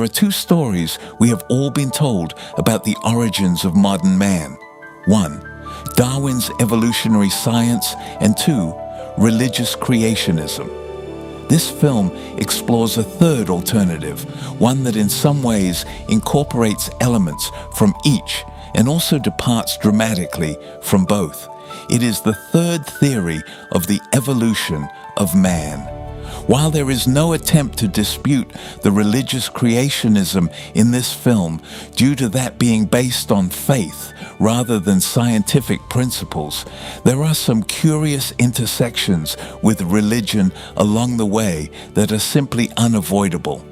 are two stories we have all been told about the origins of modern man. 1. Darwin's evolutionary science, and 2. Religious creationism. This film explores a third alternative, one that in some ways incorporates elements from each and also departs dramatically from both. It is the third theory of the evolution of man. While there is no attempt to dispute the religious creationism in this film, due to that being based on faith rather than scientific principles, there are some curious intersections with religion along the way that are simply unavoidable.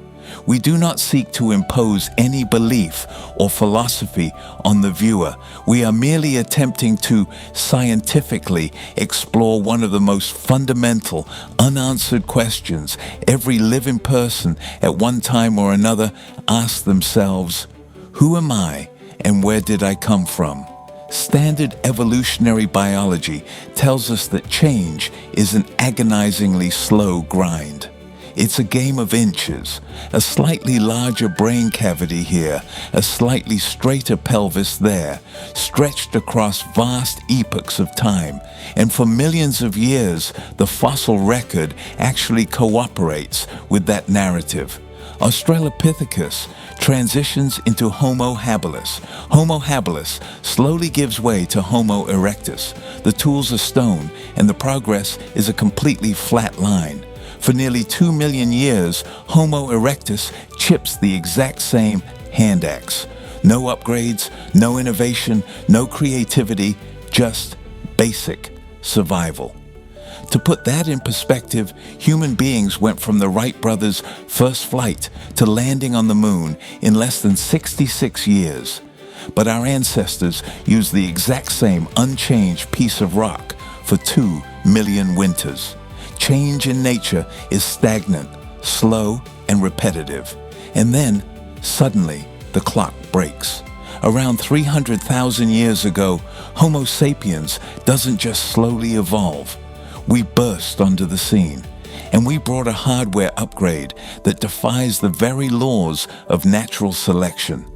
We do not seek to impose any belief or philosophy on the viewer. We are merely attempting to scientifically explore one of the most fundamental, unanswered questions every living person at one time or another asks themselves: who am I and where did I come from? Standard evolutionary biology tells us that change is an agonizingly slow grind. It's a game of inches, a slightly larger brain cavity here, a slightly straighter pelvis there, stretched across vast epochs of time. And for millions of years, the fossil record actually cooperates with that narrative. Australopithecus transitions into Homo habilis. Homo habilis slowly gives way to Homo erectus. The tools are stone, and the progress is a completely flat line. For nearly 2 million years, Homo erectus chips the exact same hand axe. No upgrades, no innovation, no creativity, just basic survival. To put that in perspective, human beings went from the Wright brothers' first flight to landing on the moon in less than 66 years. But our ancestors used the exact same unchanged piece of rock for 2 million winters. Change in nature is stagnant, slow, and repetitive. And then, suddenly, the clock breaks. Around 300,000 years ago, Homo sapiens doesn't just slowly evolve. We burst onto the scene, and we brought a hardware upgrade that defies the very laws of natural selection.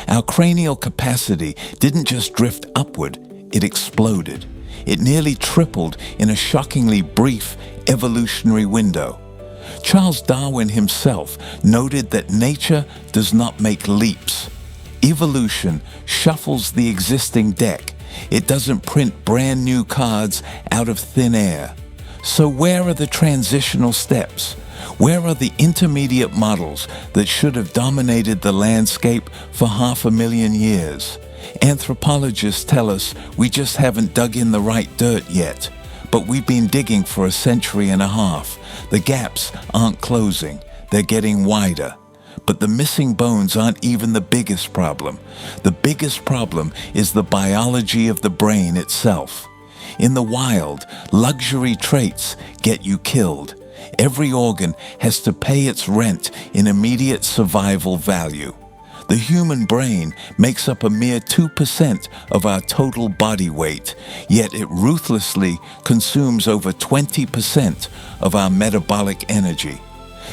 Our cranial capacity didn't just drift upward, it exploded. It nearly tripled in a shockingly brief evolutionary window. Charles Darwin himself noted that nature does not make leaps. Evolution shuffles the existing deck. It doesn't print brand new cards out of thin air. So where are the transitional steps? Where are the intermediate models that should have dominated the landscape for 500,000 years? Anthropologists tell us we just haven't dug in the right dirt yet, but we've been digging for a century and a half. The gaps aren't closing, they're getting wider. But the missing bones aren't even the biggest problem. The biggest problem is the biology of the brain itself. In the wild, luxury traits get you killed. Every organ has to pay its rent in immediate survival value. The human brain makes up a mere 2% of our total body weight, yet it ruthlessly consumes over 20% of our metabolic energy.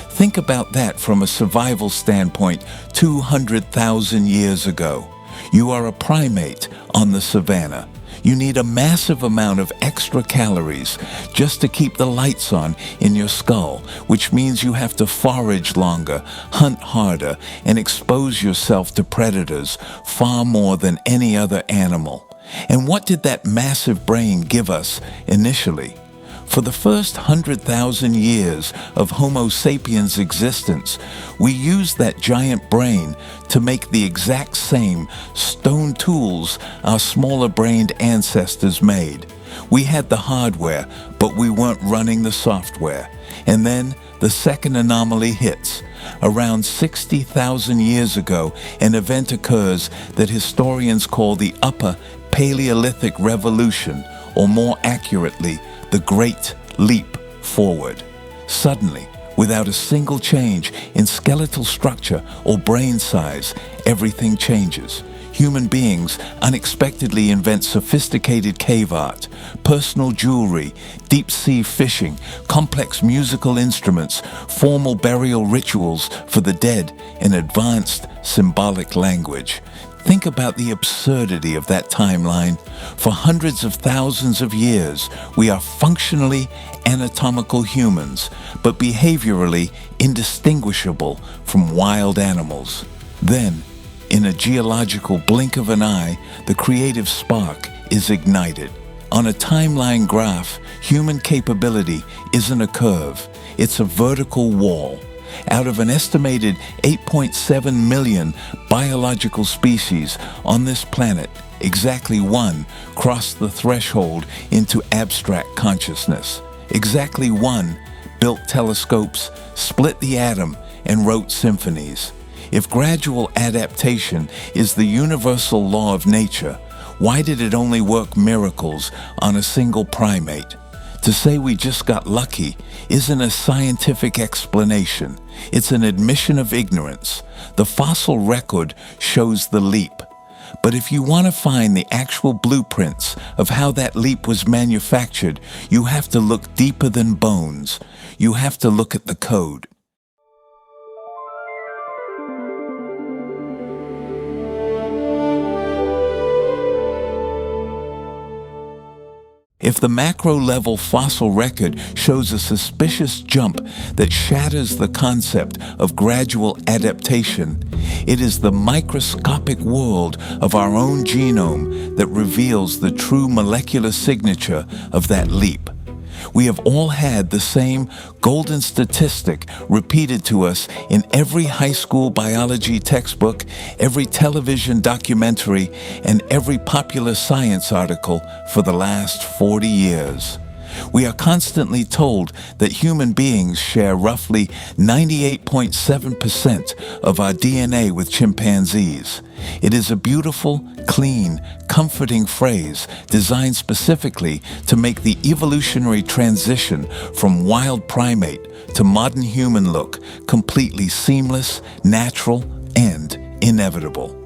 Think about that from a survival standpoint 200,000 years ago. You are a primate on the savannah. You need a massive amount of extra calories just to keep the lights on in your skull, which means you have to forage longer, hunt harder, and expose yourself to predators far more than any other animal. And what did that massive brain give us initially? For the first 100,000 years of Homo sapiens' existence, we used that giant brain to make the exact same stone tools our smaller-brained ancestors made. We had the hardware, but we weren't running the software. And then the second anomaly hits. Around 60,000 years ago, an event occurs that historians call the Upper Paleolithic Revolution, or more accurately, the Great Leap Forward. Suddenly, without a single change in skeletal structure or brain size, everything changes. Human beings unexpectedly invent sophisticated cave art, personal jewelry, deep-sea fishing, complex musical instruments, formal burial rituals for the dead, and advanced symbolic language. Think about the absurdity of that timeline. For hundreds of thousands of years, we are functionally anatomical humans, but behaviorally indistinguishable from wild animals. Then, in a geological blink of an eye, the creative spark is ignited. On a timeline graph, human capability isn't a curve, it's a vertical wall. Out of an estimated 8.7 million biological species on this planet, exactly one crossed the threshold into abstract consciousness. Exactly one built telescopes, split the atom, and wrote symphonies. If gradual adaptation is the universal law of nature, why did it only work miracles on a single primate? To say we just got lucky isn't a scientific explanation. It's an admission of ignorance. The fossil record shows the leap. But if you want to find the actual blueprints of how that leap was manufactured, you have to look deeper than bones. You have to look at the code. If the macro-level fossil record shows a suspicious jump that shatters the concept of gradual adaptation, it is the microscopic world of our own genome that reveals the true molecular signature of that leap. We have all had the same golden statistic repeated to us in every high school biology textbook, every television documentary, and every popular science article for the last 40 years. We are constantly told that human beings share roughly 98.7% of our DNA with chimpanzees. It is a beautiful, clean, comforting phrase designed specifically to make the evolutionary transition from wild primate to modern human look completely seamless, natural, and inevitable.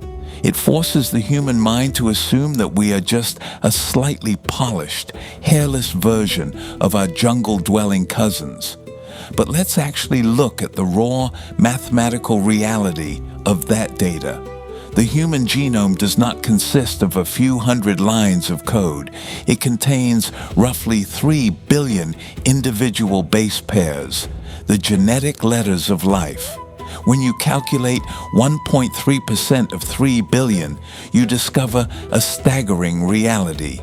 It forces the human mind to assume that we are just a slightly polished, hairless version of our jungle-dwelling cousins. But let's actually look at the raw mathematical reality of that data. The human genome does not consist of a few hundred lines of code. It contains roughly 3 billion individual base pairs, the genetic letters of life. When you calculate 1.3% of 3 billion, you discover a staggering reality.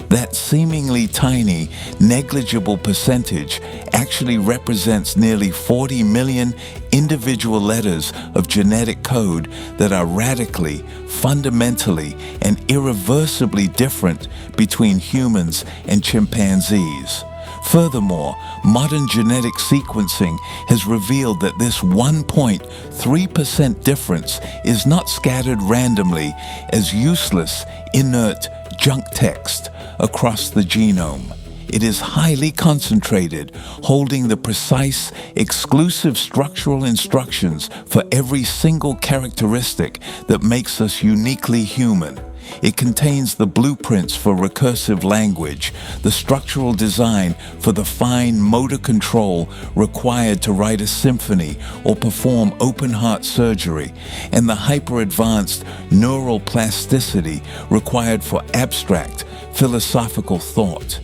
That seemingly tiny, negligible percentage actually represents nearly 40 million individual letters of genetic code that are radically, fundamentally, and irreversibly different between humans and chimpanzees. Furthermore, modern genetic sequencing has revealed that this 1.3% difference is not scattered randomly as useless, inert junk text across the genome. It is highly concentrated, holding the precise, exclusive structural instructions for every single characteristic that makes us uniquely human. It contains the blueprints for recursive language, the structural design for the fine motor control required to write a symphony or perform open-heart surgery, and the hyper-advanced neural plasticity required for abstract, philosophical thought.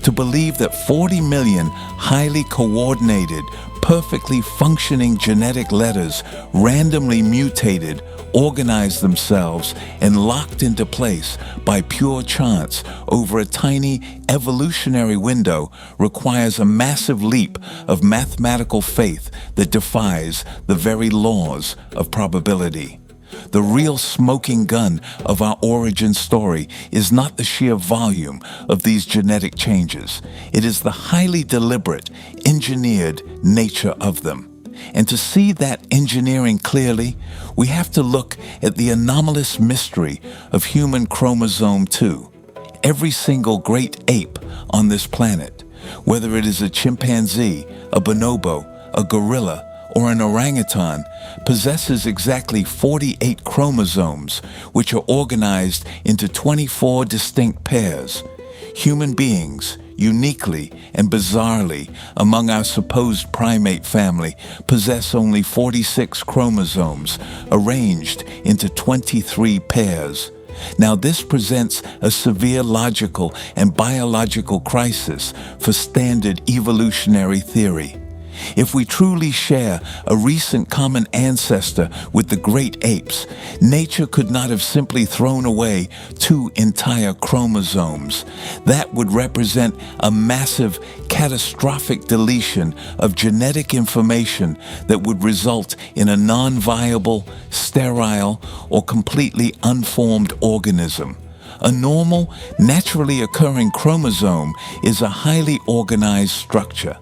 To believe that 40 million highly coordinated, perfectly functioning genetic letters randomly mutated, organized themselves, and locked into place by pure chance over a tiny evolutionary window requires a massive leap of mathematical faith that defies the very laws of probability. The real smoking gun of our origin story is not the sheer volume of these genetic changes. It is the highly deliberate, engineered nature of them. And to see that engineering clearly, we have to look at the anomalous mystery of human chromosome 2. Every single great ape on this planet, whether it is a chimpanzee, a bonobo, a gorilla, or an orangutan, possesses exactly 48 chromosomes, which are organized into 24 distinct pairs. Human beings, uniquely and bizarrely among our supposed primate family, possess only 46 chromosomes, arranged into 23 pairs. Now, this presents a severe logical and biological crisis for standard evolutionary theory. If we truly share a recent common ancestor with the great apes, nature could not have simply thrown away 2 entire chromosomes. That would represent a massive, catastrophic deletion of genetic information that would result in a non-viable, sterile, or completely unformed organism. A normal, naturally occurring chromosome is a highly organized structure.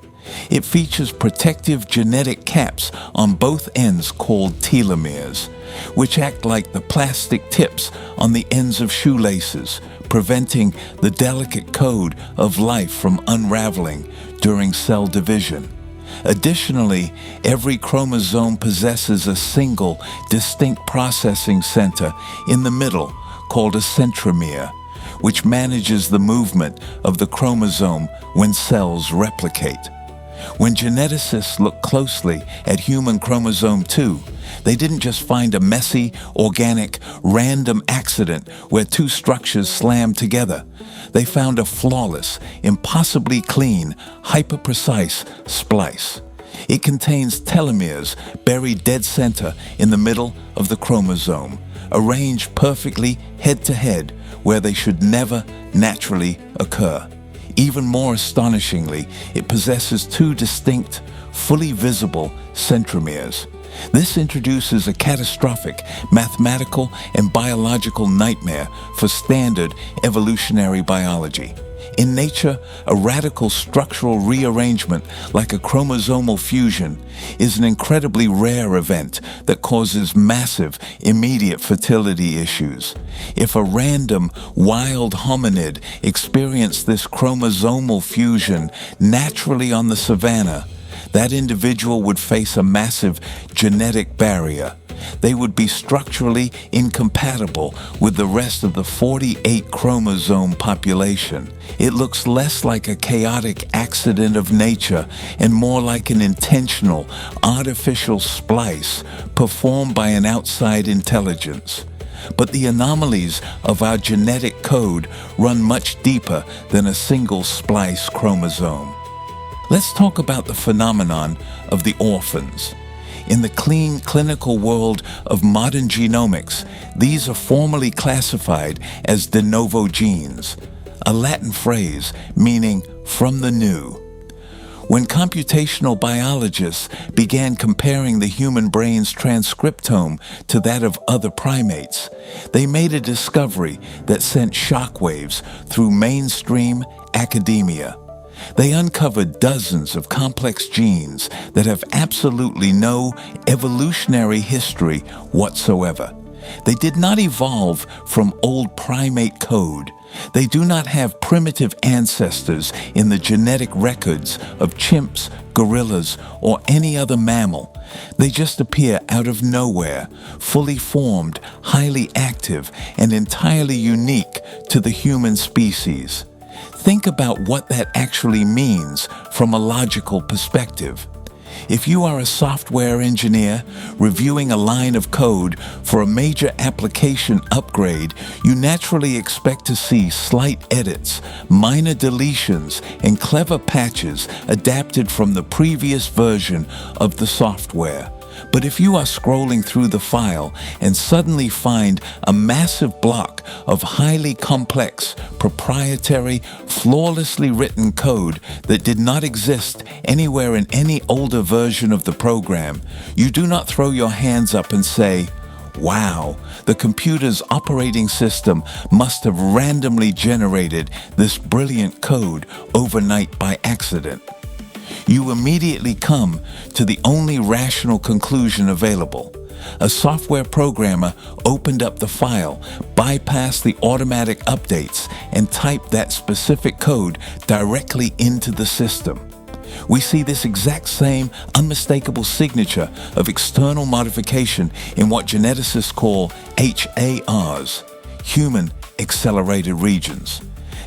It features protective genetic caps on both ends called telomeres, which act like the plastic tips on the ends of shoelaces, preventing the delicate code of life from unraveling during cell division. Additionally, every chromosome possesses a single, distinct processing center in the middle called a centromere, which manages the movement of the chromosome when cells replicate. When geneticists look closely at human chromosome 2, they didn't just find a messy, organic, random accident where 2 structures slammed together. They found a flawless, impossibly clean, hyper-precise splice. It contains telomeres buried dead center in the middle of the chromosome, arranged perfectly head-to-head where they should never naturally occur. Even more astonishingly, it possesses 2 distinct, fully visible centromeres. This introduces a catastrophic mathematical and biological nightmare for standard evolutionary biology. In nature, a radical structural rearrangement like a chromosomal fusion is an incredibly rare event that causes massive, immediate fertility issues. If a random, wild hominid experienced this chromosomal fusion naturally on the savanna, that individual would face a massive genetic barrier. They would be structurally incompatible with the rest of the 48 chromosome population. It looks less like a chaotic accident of nature and more like an intentional, artificial splice performed by an outside intelligence. But the anomalies of our genetic code run much deeper than a single splice chromosome. Let's talk about the phenomenon of the orphans. In the clean clinical world of modern genomics, these are formally classified as de novo genes, a Latin phrase meaning from the new. When computational biologists began comparing the human brain's transcriptome to that of other primates, they made a discovery that sent shockwaves through mainstream academia. They uncovered dozens of complex genes that have absolutely no evolutionary history whatsoever. They did not evolve from old primate code. They do not have primitive ancestors in the genetic records of chimps, gorillas, or any other mammal. They just appear out of nowhere, fully formed, highly active, and entirely unique to the human species. Think about what that actually means from a logical perspective. If you are a software engineer reviewing a line of code for a major application upgrade, you naturally expect to see slight edits, minor deletions, and clever patches adapted from the previous version of the software. But if you are scrolling through the file and suddenly find a massive block of highly complex, proprietary, flawlessly written code that did not exist anywhere in any older version of the program, you do not throw your hands up and say, "Wow, the computer's operating system must have randomly generated this brilliant code overnight by accident." You immediately come to the only rational conclusion available. A software programmer opened up the file, bypassed the automatic updates, and typed that specific code directly into the system. We see this exact same unmistakable signature of external modification in what geneticists call HARs, human accelerated regions.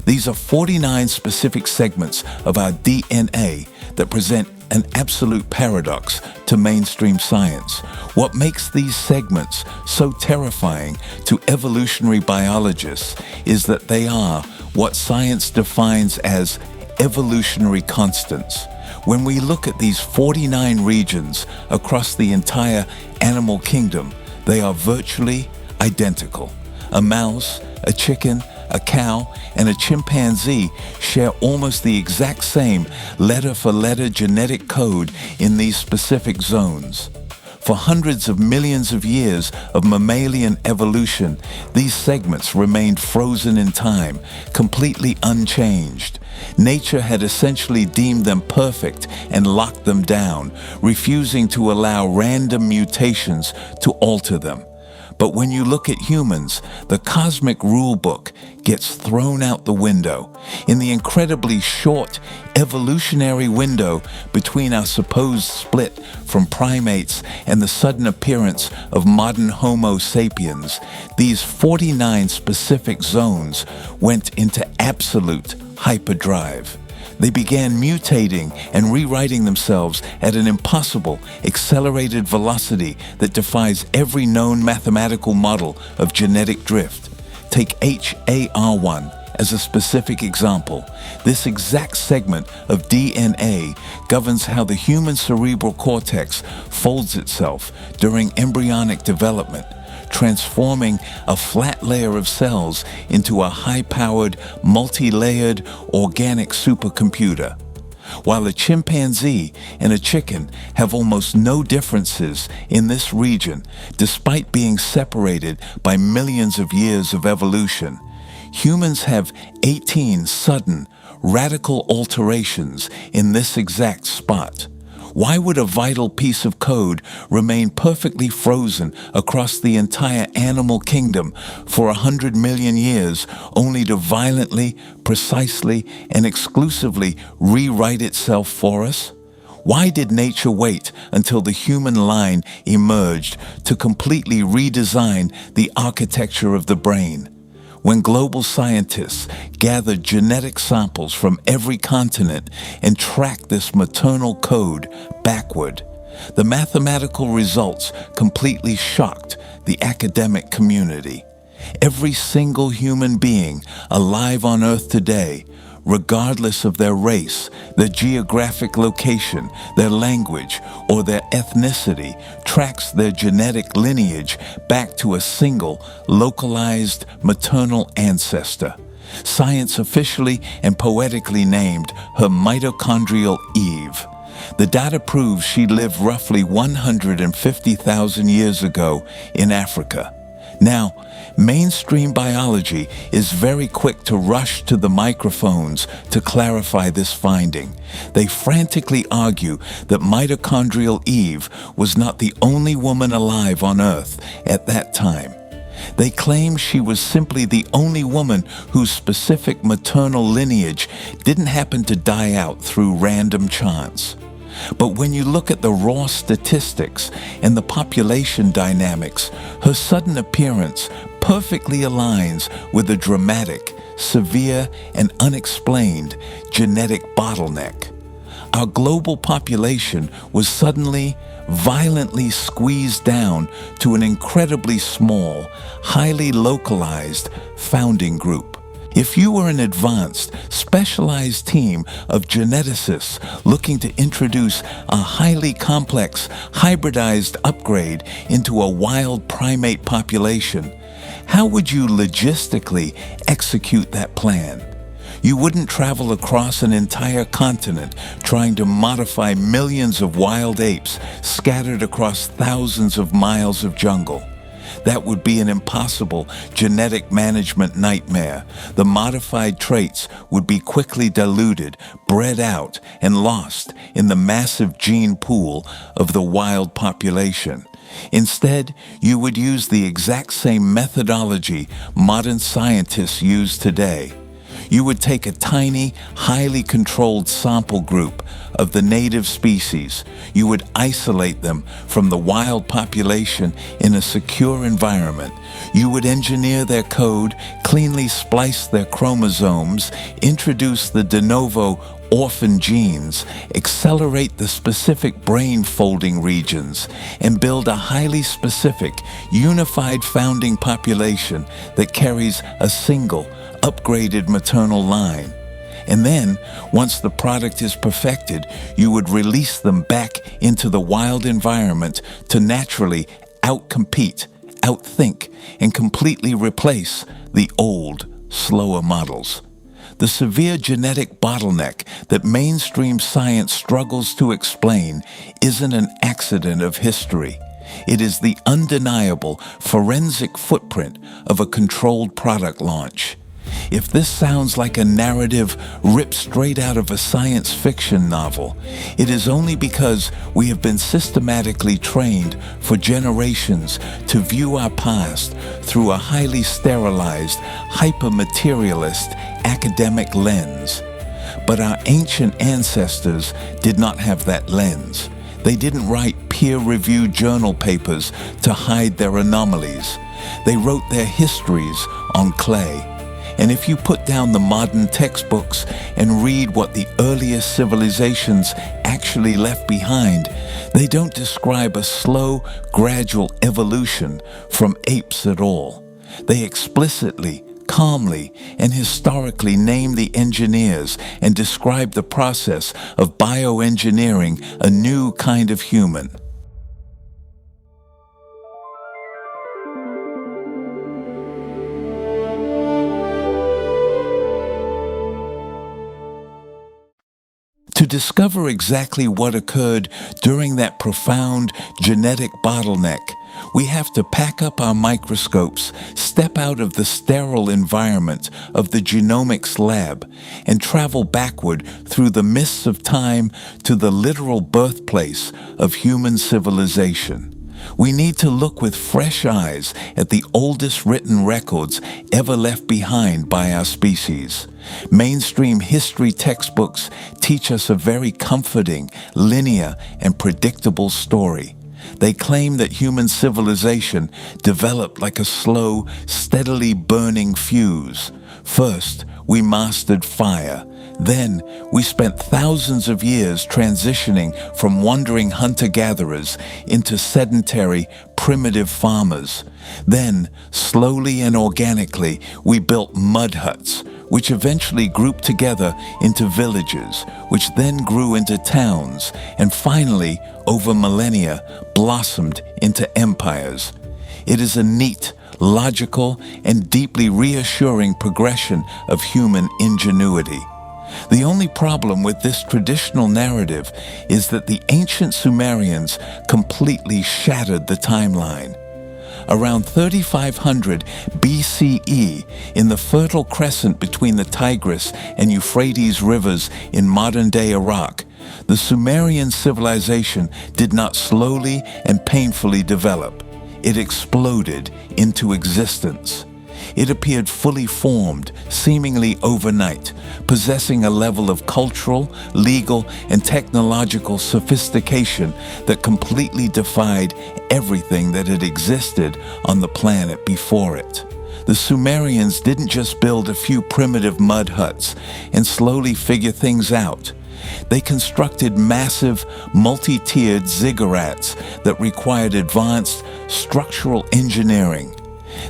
These are 49 specific segments of our DNA that present an absolute paradox to mainstream science. What makes these segments so terrifying to evolutionary biologists is that they are what science defines as evolutionary constants. When we look at these 49 regions across the entire animal kingdom, they are virtually identical. A mouse, a chicken, a cow, and a chimpanzee share almost the exact same letter-for-letter genetic code in these specific zones. For hundreds of millions of years of mammalian evolution, these segments remained frozen in time, completely unchanged. Nature had essentially deemed them perfect and locked them down, refusing to allow random mutations to alter them. But when you look at humans, the cosmic rule book gets thrown out the window. In the incredibly short evolutionary window between our supposed split from primates and the sudden appearance of modern Homo sapiens, these 49 specific zones went into absolute hyperdrive. They began mutating and rewriting themselves at an impossible, accelerated velocity that defies every known mathematical model of genetic drift. Take HAR1 as a specific example. This exact segment of DNA governs how the human cerebral cortex folds itself during embryonic development, transforming a flat layer of cells into a high-powered, multi-layered organic supercomputer. While a chimpanzee and a chicken have almost no differences in this region, despite being separated by millions of years of evolution, humans have 18 sudden, radical alterations in this exact spot. Why would a vital piece of code remain perfectly frozen across the entire animal kingdom for 100 million years, only to violently, precisely, and exclusively rewrite itself for us? Why did nature wait until the human line emerged to completely redesign the architecture of the brain? When global scientists gathered genetic samples from every continent and tracked this maternal code backward, the mathematical results completely shocked the academic community. Every single human being alive on Earth today, regardless of their race, their geographic location, their language, or their ethnicity, tracks their genetic lineage back to a single, localized maternal ancestor. Science officially and poetically named her mitochondrial Eve. The data proves she lived roughly 150,000 years ago in Africa. Now, mainstream biology is very quick to rush to the microphones to clarify this finding. They frantically argue that mitochondrial Eve was not the only woman alive on Earth at that time. They claim she was simply the only woman whose specific maternal lineage didn't happen to die out through random chance. But when you look at the raw statistics and the population dynamics, her sudden appearance perfectly aligns with a dramatic, severe, and unexplained genetic bottleneck. Our global population was suddenly, violently squeezed down to an incredibly small, highly localized founding group. If you were an advanced, specialized team of geneticists looking to introduce a highly complex, hybridized upgrade into a wild primate population, how would you logistically execute that plan? You wouldn't travel across an entire continent trying to modify millions of wild apes scattered across thousands of miles of jungle. That would be an impossible genetic management nightmare. The modified traits would be quickly diluted, bred out, and lost in the massive gene pool of the wild population. Instead, you would use the exact same methodology modern scientists use today. You would take a tiny, highly controlled sample group of the native species. You would isolate them from the wild population in a secure environment. You would engineer their code, cleanly splice their chromosomes, introduce the de novo orphan genes, accelerate the specific brain folding regions, and build a highly specific, unified founding population that carries a single, upgraded maternal line. And then, once the product is perfected, you would release them back into the wild environment to naturally outcompete, outthink, and completely replace the old, slower models. The severe genetic bottleneck that mainstream science struggles to explain isn't an accident of history. It is the undeniable forensic footprint of a controlled product launch. If this sounds like a narrative ripped straight out of a science fiction novel, it is only because we have been systematically trained for generations to view our past through a highly sterilized, hyper-materialist academic lens. But our ancient ancestors did not have that lens. They didn't write peer-reviewed journal papers to hide their anomalies. They wrote their histories on clay. And if you put down the modern textbooks and read what the earliest civilizations actually left behind, they don't describe a slow, gradual evolution from apes at all. They explicitly, calmly, and historically name the engineers and describe the process of bioengineering a new kind of human. To discover exactly what occurred during that profound genetic bottleneck, we have to pack up our microscopes, step out of the sterile environment of the genomics lab, and travel backward through the mists of time to the literal birthplace of human civilization. We need to look with fresh eyes at the oldest written records ever left behind by our species. Mainstream history textbooks teach us a very comforting, linear, and predictable story. They claim that human civilization developed like a slow, steadily burning fuse. First, we mastered fire. Then, we spent thousands of years transitioning from wandering hunter-gatherers into sedentary, primitive farmers. Then, slowly and organically, we built mud huts, which eventually grouped together into villages, which then grew into towns, and finally, over millennia, blossomed into empires. It is a neat, logical, and deeply reassuring progression of human ingenuity. The only problem with this traditional narrative is that the ancient Sumerians completely shattered the timeline. Around 3500 BCE, in the Fertile Crescent between the Tigris and Euphrates rivers in modern-day Iraq, the Sumerian civilization did not slowly and painfully develop. It exploded into existence. It appeared fully formed, seemingly overnight, possessing a level of cultural, legal, and technological sophistication that completely defied everything that had existed on the planet before it. The Sumerians didn't just build a few primitive mud huts and slowly figure things out. They constructed massive, multi-tiered ziggurats that required advanced structural engineering.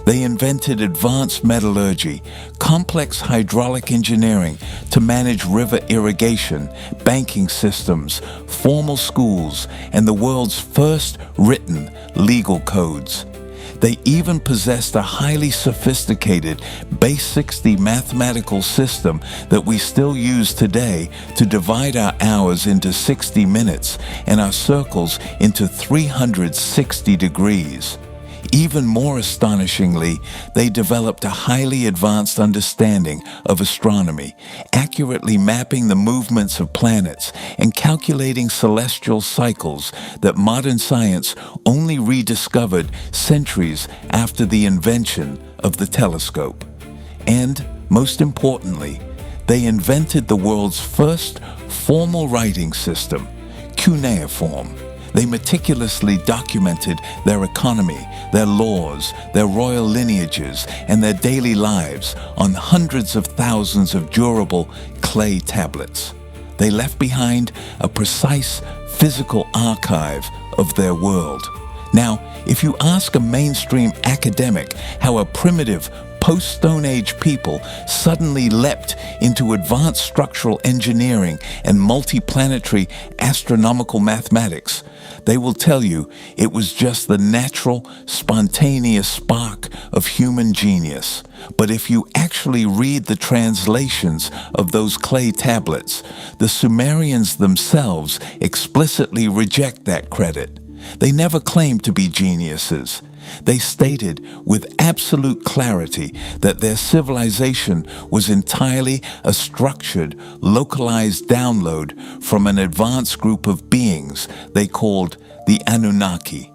They invented advanced metallurgy, complex hydraulic engineering to manage river irrigation, banking systems, formal schools, and the world's first written legal codes. They even possessed a highly sophisticated base 60 mathematical system that we still use today to divide our hours into 60 minutes and our circles into 360 degrees. Even more astonishingly, they developed a highly advanced understanding of astronomy, accurately mapping the movements of planets and calculating celestial cycles that modern science only rediscovered centuries after the invention of the telescope. And, Most importantly, they invented the world's first formal writing system, cuneiform. They meticulously documented their economy, their laws, their royal lineages, and their daily lives on hundreds of thousands of durable clay tablets. They left behind a precise physical archive of their world. Now, if you ask a mainstream academic how a primitive post-Stone Age people suddenly leapt into advanced structural engineering and multiplanetary astronomical mathematics, they will tell you it was just the natural, spontaneous spark of human genius. But if you actually read the translations of those clay tablets, the Sumerians themselves explicitly reject that credit. They never claimed to be geniuses. They stated with absolute clarity that their civilization was entirely a structured, localized download from an advanced group of beings they called the Anunnaki.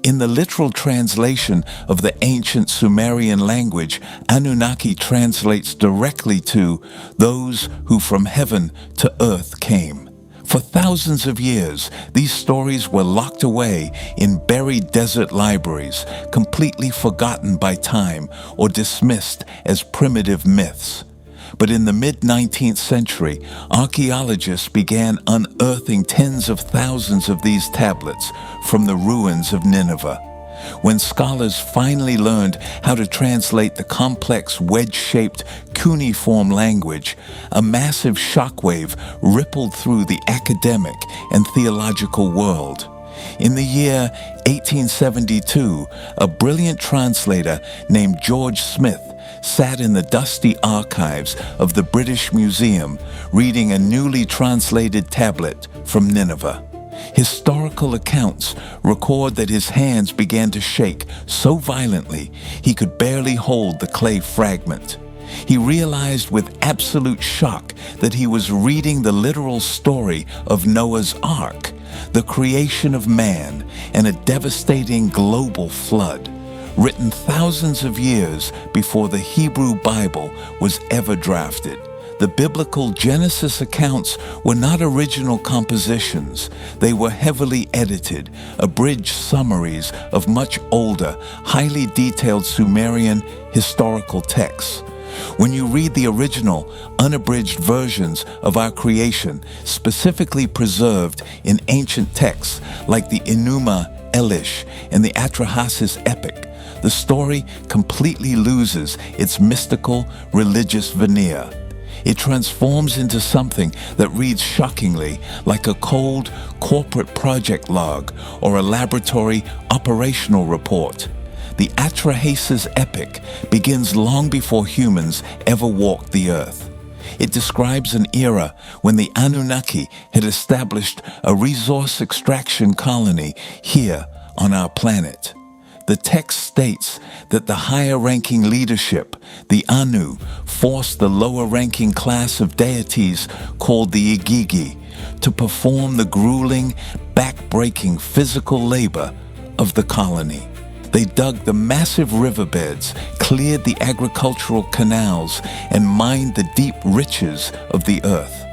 In the literal translation of the ancient Sumerian language, Anunnaki translates directly to those who from heaven to earth came. For thousands of years, these stories were locked away in buried desert libraries, completely forgotten by time or dismissed as primitive myths. But in the mid-19th century, archaeologists began unearthing tens of thousands of these tablets from the ruins of Nineveh. When scholars finally learned how to translate the complex wedge-shaped cuneiform language, a massive shockwave rippled through the academic and theological world. In the year 1872, a brilliant translator named George Smith sat in the dusty archives of the British Museum reading a newly translated tablet from Nineveh. Historical accounts record that his hands began to shake so violently he could barely hold the clay fragment. He realized with absolute shock that he was reading the literal story of Noah's Ark, the creation of man, and a devastating global flood, written thousands of years before the Hebrew Bible was ever drafted. The biblical Genesis accounts were not original compositions. They were heavily edited, abridged summaries of much older, highly detailed Sumerian historical texts. When you read the original, unabridged versions of our creation, specifically preserved in ancient texts like the Enuma Elish and the Atrahasis epic, the story completely loses its mystical, religious veneer. It transforms into something that reads shockingly like a cold corporate project log or a laboratory operational report. The Atrahasis epic begins long before humans ever walked the earth. It describes an era when the Anunnaki had established a resource extraction colony here on our planet. The text states that the higher-ranking leadership, the Anu, forced the lower-ranking class of deities called the Igigi to perform the grueling, back-breaking physical labor of the colony. They dug the massive riverbeds, cleared the agricultural canals, and mined the deep riches of the earth.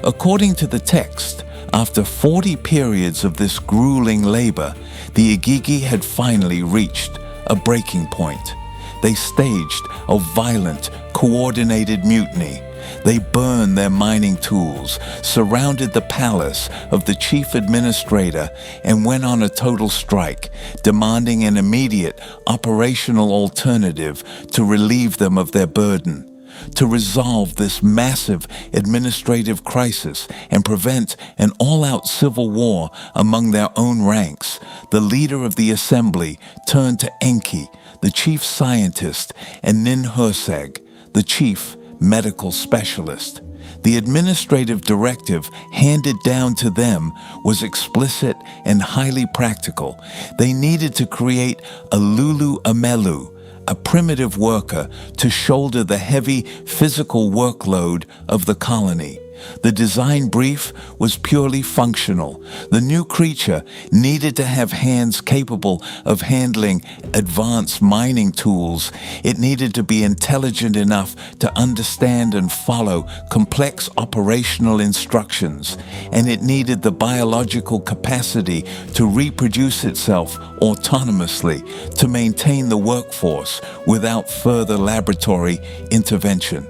According to the text, after 40 periods of this grueling labor, the Igigi had finally reached a breaking point. They staged a violent, coordinated mutiny. They burned their mining tools, surrounded the palace of the chief administrator, and went on a total strike, demanding an immediate operational alternative to relieve them of their burden. To resolve this massive administrative crisis and prevent an all-out civil war among their own ranks, the leader of the assembly turned to Enki, the chief scientist, and Ninhursag, the chief medical specialist. The administrative directive handed down to them was explicit and highly practical. They needed to create a Lulu Amelu, a primitive worker, to shoulder the heavy physical workload of the colony. The design brief was purely functional. The new creature needed to have hands capable of handling advanced mining tools. It needed to be intelligent enough to understand and follow complex operational instructions. And it needed the biological capacity to reproduce itself autonomously, to maintain the workforce without further laboratory intervention.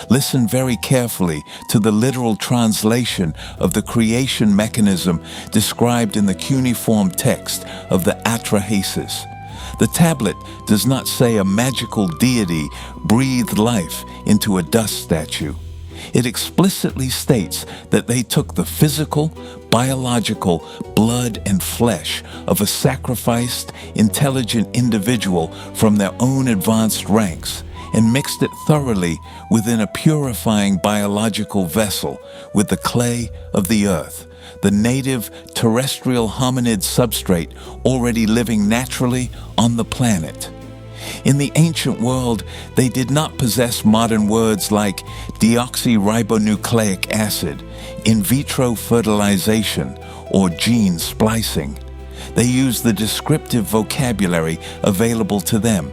Listen very carefully to the literal translation of the creation mechanism described in the cuneiform text of the Atrahasis. The tablet does not say a magical deity breathed life into a dust statue. It explicitly states that they took the physical, biological blood and flesh of a sacrificed, intelligent individual from their own advanced ranks and mixed it thoroughly within a purifying biological vessel with the clay of the earth, the native terrestrial hominid substrate already living naturally on the planet. In the ancient world, they did not possess modern words like deoxyribonucleic acid, in vitro fertilization, or gene splicing. They used the descriptive vocabulary available to them.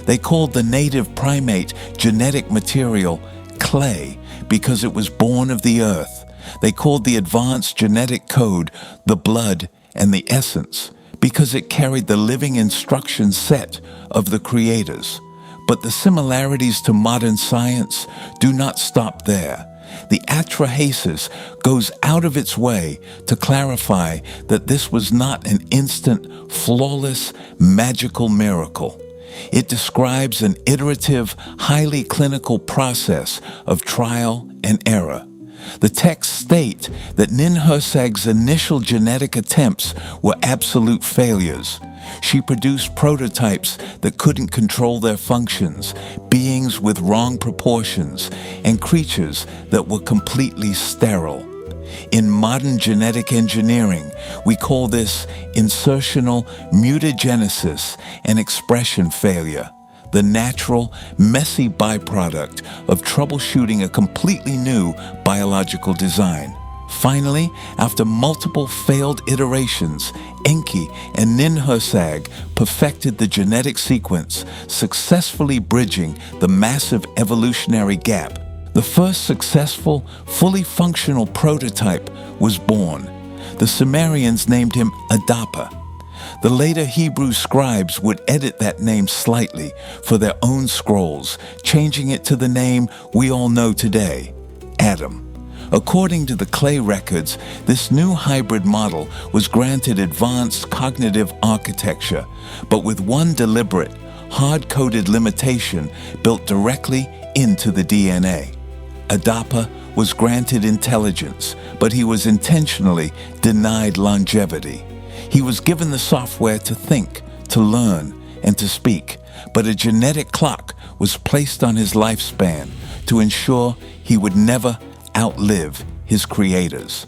They called the native primate genetic material clay because it was born of the earth. They called the advanced genetic code the blood and the essence because it carried the living instruction set of the creators. But the similarities to modern science do not stop there. The Atrahasis goes out of its way to clarify that this was not an instant, flawless, magical miracle. It describes an iterative, highly clinical process of trial and error. The texts state that Ninhursag's initial genetic attempts were absolute failures. She produced prototypes that couldn't control their functions, beings with wrong proportions, and creatures that were completely sterile. In modern genetic engineering, we call this insertional mutagenesis and expression failure, the natural, messy byproduct of troubleshooting a completely new biological design. Finally, after multiple failed iterations, Enki and Ninhursag perfected the genetic sequence, successfully bridging the massive evolutionary gap. The first successful, fully functional prototype was born. The Sumerians named him Adapa. The later Hebrew scribes would edit that name slightly for their own scrolls, changing it to the name we all know today, Adam. According to the clay records, this new hybrid model was granted advanced cognitive architecture, but with one deliberate, hard-coded limitation built directly into the DNA. Adapa was granted intelligence, but he was intentionally denied longevity. He was given the software to think, to learn, and to speak, but a genetic clock was placed on his lifespan to ensure he would never outlive his creators.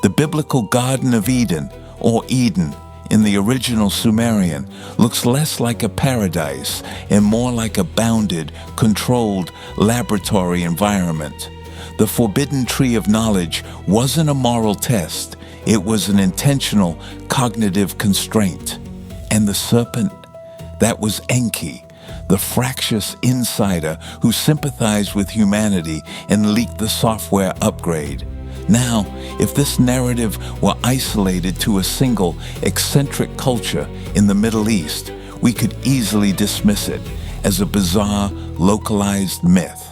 The biblical Garden of Eden, or Eden, in the original Sumerian, looks less like a paradise and more like a bounded, controlled laboratory environment. The forbidden tree of knowledge wasn't a moral test, it was an intentional cognitive constraint. And the serpent, that was Enki, the fractious insider who sympathized with humanity and leaked the software upgrade. Now, if this narrative were isolated to a single eccentric culture in the Middle East, we could easily dismiss it as a bizarre, localized myth.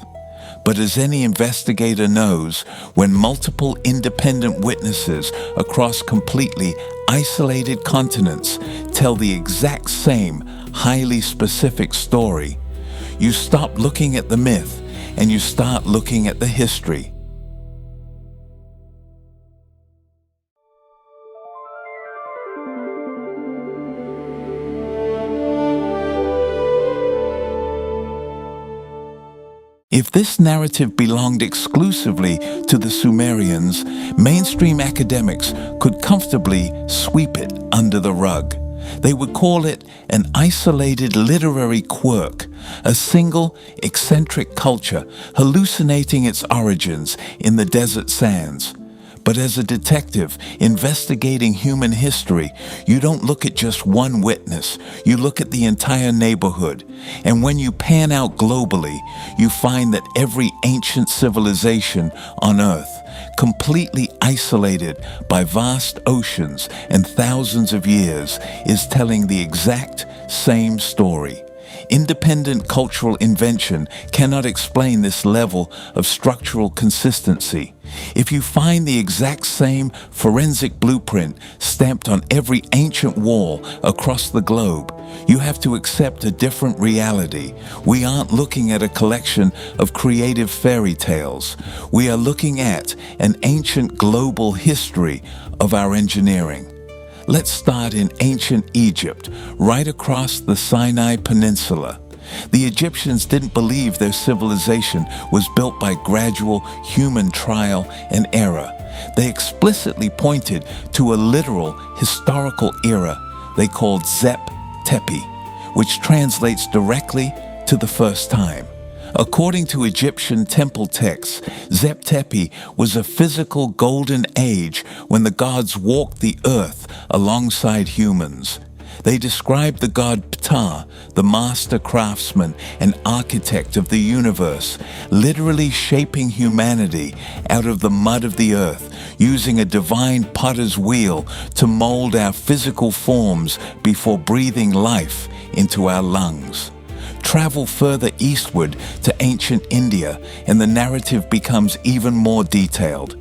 But as any investigator knows, when multiple independent witnesses across completely isolated continents tell the exact same, highly specific story, you stop looking at the myth and you start looking at the history. If this narrative belonged exclusively to the Sumerians, mainstream academics could comfortably sweep it under the rug. They would call it an isolated literary quirk, a single eccentric culture hallucinating its origins in the desert sands. But as a detective investigating human history, you don't look at just one witness, you look at the entire neighborhood. And when you pan out globally, you find that every ancient civilization on Earth, completely isolated by vast oceans and thousands of years, is telling the exact same story. Independent cultural invention cannot explain this level of structural consistency. If you find the exact same forensic blueprint stamped on every ancient wall across the globe, you have to accept a different reality. We aren't looking at a collection of creative fairy tales. We are looking at an ancient global history of our engineering. Let's start in ancient Egypt, right across the Sinai Peninsula. The Egyptians didn't believe their civilization was built by gradual human trial and error. They explicitly pointed to a literal historical era they called Zep Tepi, which translates directly to the first time. According to Egyptian temple texts, Zep Tepi was a physical golden age when the gods walked the earth alongside humans. They described the god Ptah, the master craftsman and architect of the universe, literally shaping humanity out of the mud of the earth, using a divine potter's wheel to mold our physical forms before breathing life into our lungs. Travel further eastward to ancient India, and the narrative becomes even more detailed.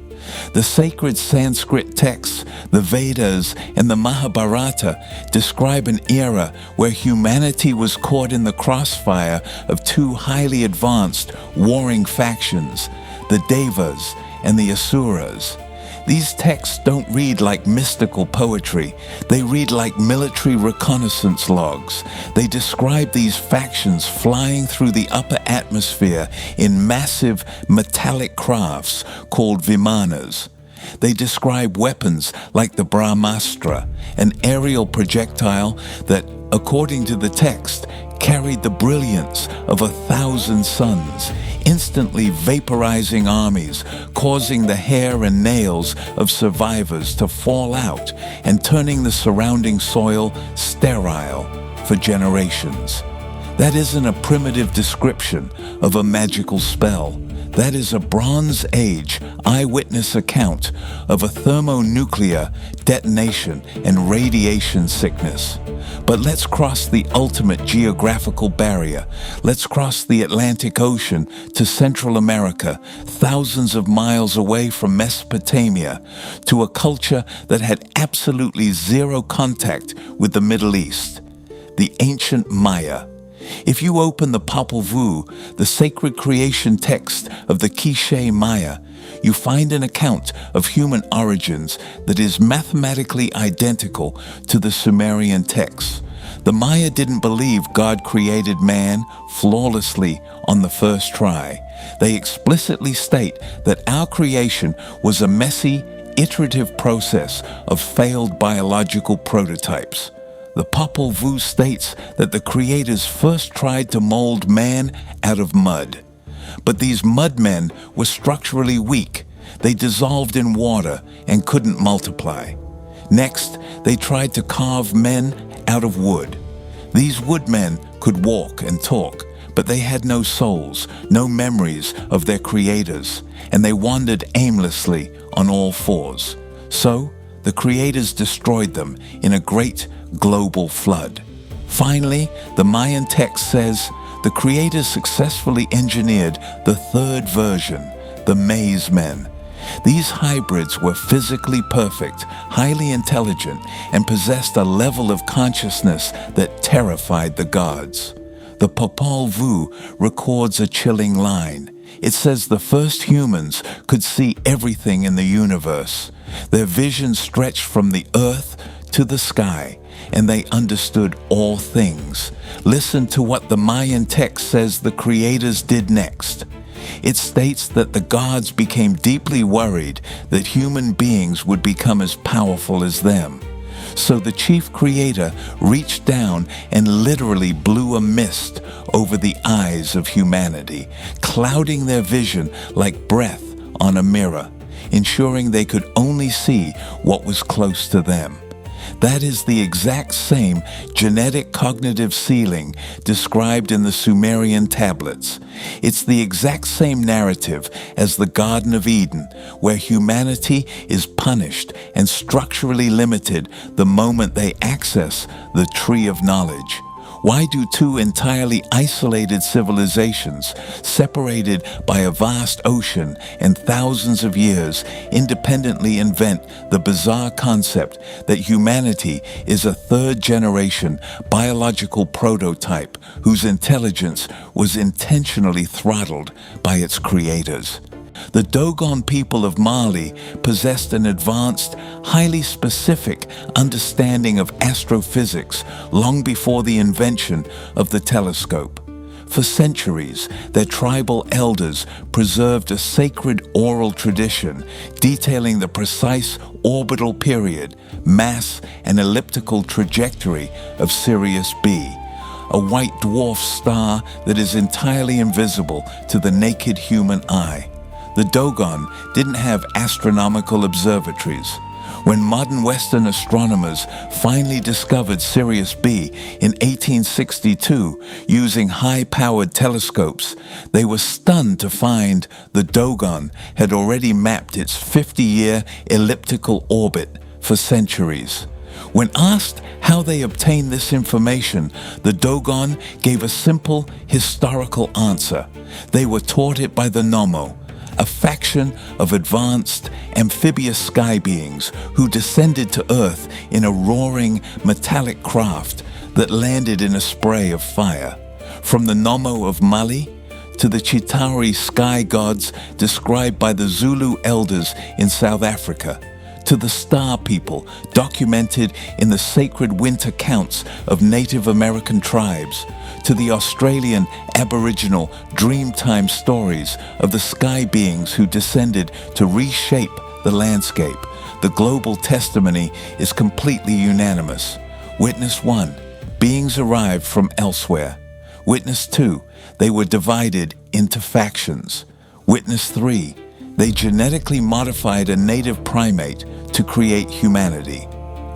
The sacred Sanskrit texts, the Vedas, and the Mahabharata describe an era where humanity was caught in the crossfire of two highly advanced warring factions, the Devas and the Asuras. These texts don't read like mystical poetry. They read like military reconnaissance logs. They describe these factions flying through the upper atmosphere in massive metallic crafts called vimanas. They describe weapons like the Brahmastra, an aerial projectile that, according to the text, carried the brilliance of 1,000 suns, instantly vaporizing armies, causing the hair and nails of survivors to fall out and turning the surrounding soil sterile for generations. That isn't a primitive description of a magical spell. That is a Bronze Age eyewitness account of a thermonuclear detonation and radiation sickness. But let's cross the ultimate geographical barrier. Let's cross the Atlantic Ocean to Central America, thousands of miles away from Mesopotamia, to a culture that had absolutely zero contact with the Middle East, the ancient Maya. If you open the Popol Vuh, the sacred creation text of the Quiché Maya, you find an account of human origins that is mathematically identical to the Sumerian texts. The Maya didn't believe God created man flawlessly on the first try. They explicitly state that our creation was a messy, iterative process of failed biological prototypes. The Popol Vuh states that the creators first tried to mold man out of mud. But these mudmen were structurally weak. They dissolved in water and couldn't multiply. Next, they tried to carve men out of wood. These woodmen could walk and talk, but they had no souls, no memories of their creators, and they wandered aimlessly on all fours. So, the creators destroyed them in a great global flood. Finally, the Mayan text says the creators successfully engineered the third version, the Maze Men. These hybrids were physically perfect, highly intelligent, and possessed a level of consciousness that terrified the gods. The Popol Vuh records a chilling line. It says the first humans could see everything in the universe. Their vision stretched from the earth to the sky, and they understood all things. Listen to what the Mayan text says the creators did next. It states that the gods became deeply worried that human beings would become as powerful as them. So the chief creator reached down and literally blew a mist over the eyes of humanity, clouding their vision like breath on a mirror, ensuring they could only see what was close to them. That is the exact same genetic cognitive ceiling described in the Sumerian tablets. It's the exact same narrative as the Garden of Eden, where humanity is punished and structurally limited the moment they access the tree of knowledge. Why do two entirely isolated civilizations, separated by a vast ocean and thousands of years, independently invent the bizarre concept that humanity is a third-generation biological prototype whose intelligence was intentionally throttled by its creators? The Dogon people of Mali possessed an advanced, highly specific understanding of astrophysics long before the invention of the telescope. For centuries, their tribal elders preserved a sacred oral tradition detailing the precise orbital period, mass, and elliptical trajectory of Sirius B, a white dwarf star that is entirely invisible to the naked human eye. The Dogon didn't have astronomical observatories. When modern Western astronomers finally discovered Sirius B in 1862 using high-powered telescopes, they were stunned to find the Dogon had already mapped its 50-year elliptical orbit for centuries. When asked how they obtained this information, the Dogon gave a simple historical answer. They were taught it by the Nomo, a faction of advanced amphibious sky beings who descended to Earth in a roaring metallic craft that landed in a spray of fire. From the Nomo of Mali to the Chitauri sky gods described by the Zulu elders in South Africa, to the Star People documented in the sacred winter counts of Native American tribes, to the Australian Aboriginal Dreamtime stories of the sky beings who descended to reshape the landscape, the global testimony is completely unanimous. Witness 1, beings arrived from elsewhere. Witness 2, they were divided into factions. Witness 3, they genetically modified a native primate to create humanity.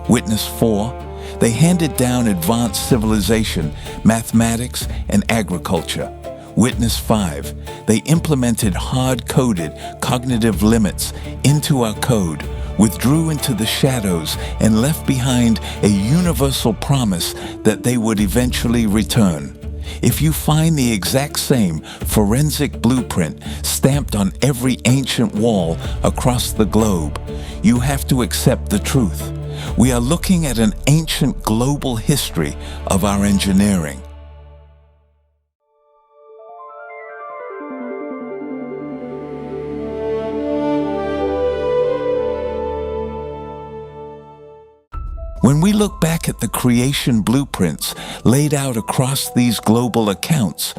Witness 4, they handed down advanced civilization, mathematics, and agriculture. Witness 5, they implemented hard-coded cognitive limits into our code, withdrew into the shadows, and left behind a universal promise that they would eventually return. If you find the exact same forensic blueprint stamped on every ancient wall across the globe, you have to accept the truth. We are looking at an ancient global history of our engineering. When we look back at the creation blueprints laid out across these global accounts,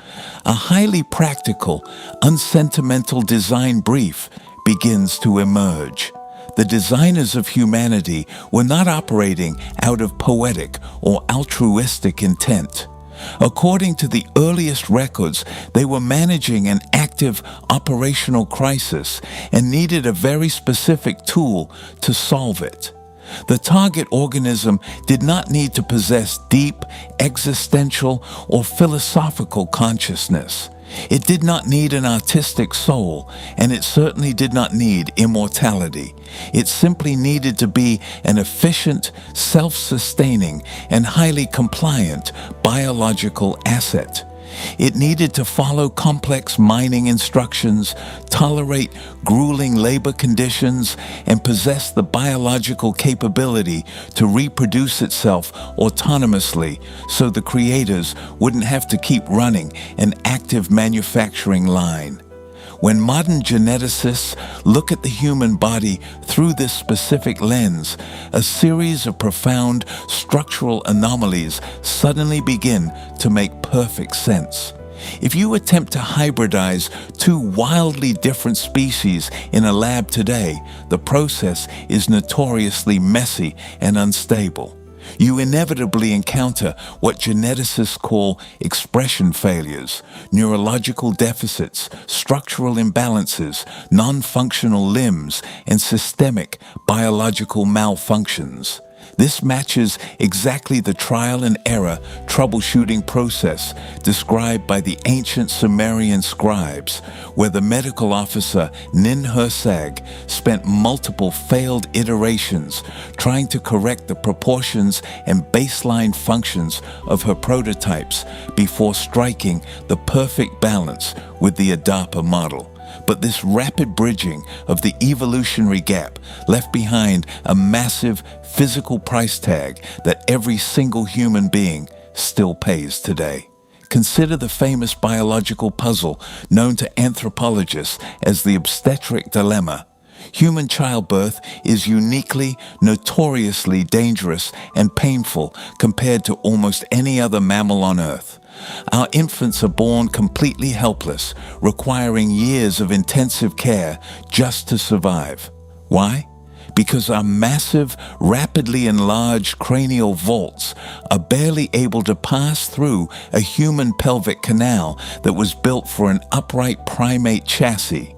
a highly practical, unsentimental design brief begins to emerge. The designers of humanity were not operating out of poetic or altruistic intent. According to the earliest records, they were managing an active operational crisis and needed a very specific tool to solve it. The target organism did not need to possess deep, existential, or philosophical consciousness. It did not need an artistic soul, and it certainly did not need immortality. It simply needed to be an efficient, self-sustaining, and highly compliant biological asset. It needed to follow complex mining instructions, tolerate grueling labor conditions, and possess the biological capability to reproduce itself autonomously so the creators wouldn't have to keep running an active manufacturing line. When modern geneticists look at the human body through this specific lens, a series of profound structural anomalies suddenly begin to make perfect sense. If you attempt to hybridize two wildly different species in a lab today, the process is notoriously messy and unstable. You inevitably encounter what geneticists call expression failures, neurological deficits, structural imbalances, non-functional limbs, and systemic biological malfunctions. This matches exactly the trial and error troubleshooting process described by the ancient Sumerian scribes, where the medical officer Nin-Hersag spent multiple failed iterations trying to correct the proportions and baseline functions of her prototypes before striking the perfect balance with the Adapa model. But this rapid bridging of the evolutionary gap left behind a massive physical price tag that every single human being still pays today. Consider the famous biological puzzle known to anthropologists as the obstetric dilemma. Human childbirth is uniquely, notoriously dangerous and painful compared to almost any other mammal on Earth. Our infants are born completely helpless, requiring years of intensive care just to survive. Why? Because our massive, rapidly enlarged cranial vaults are barely able to pass through a human pelvic canal that was built for an upright primate chassis.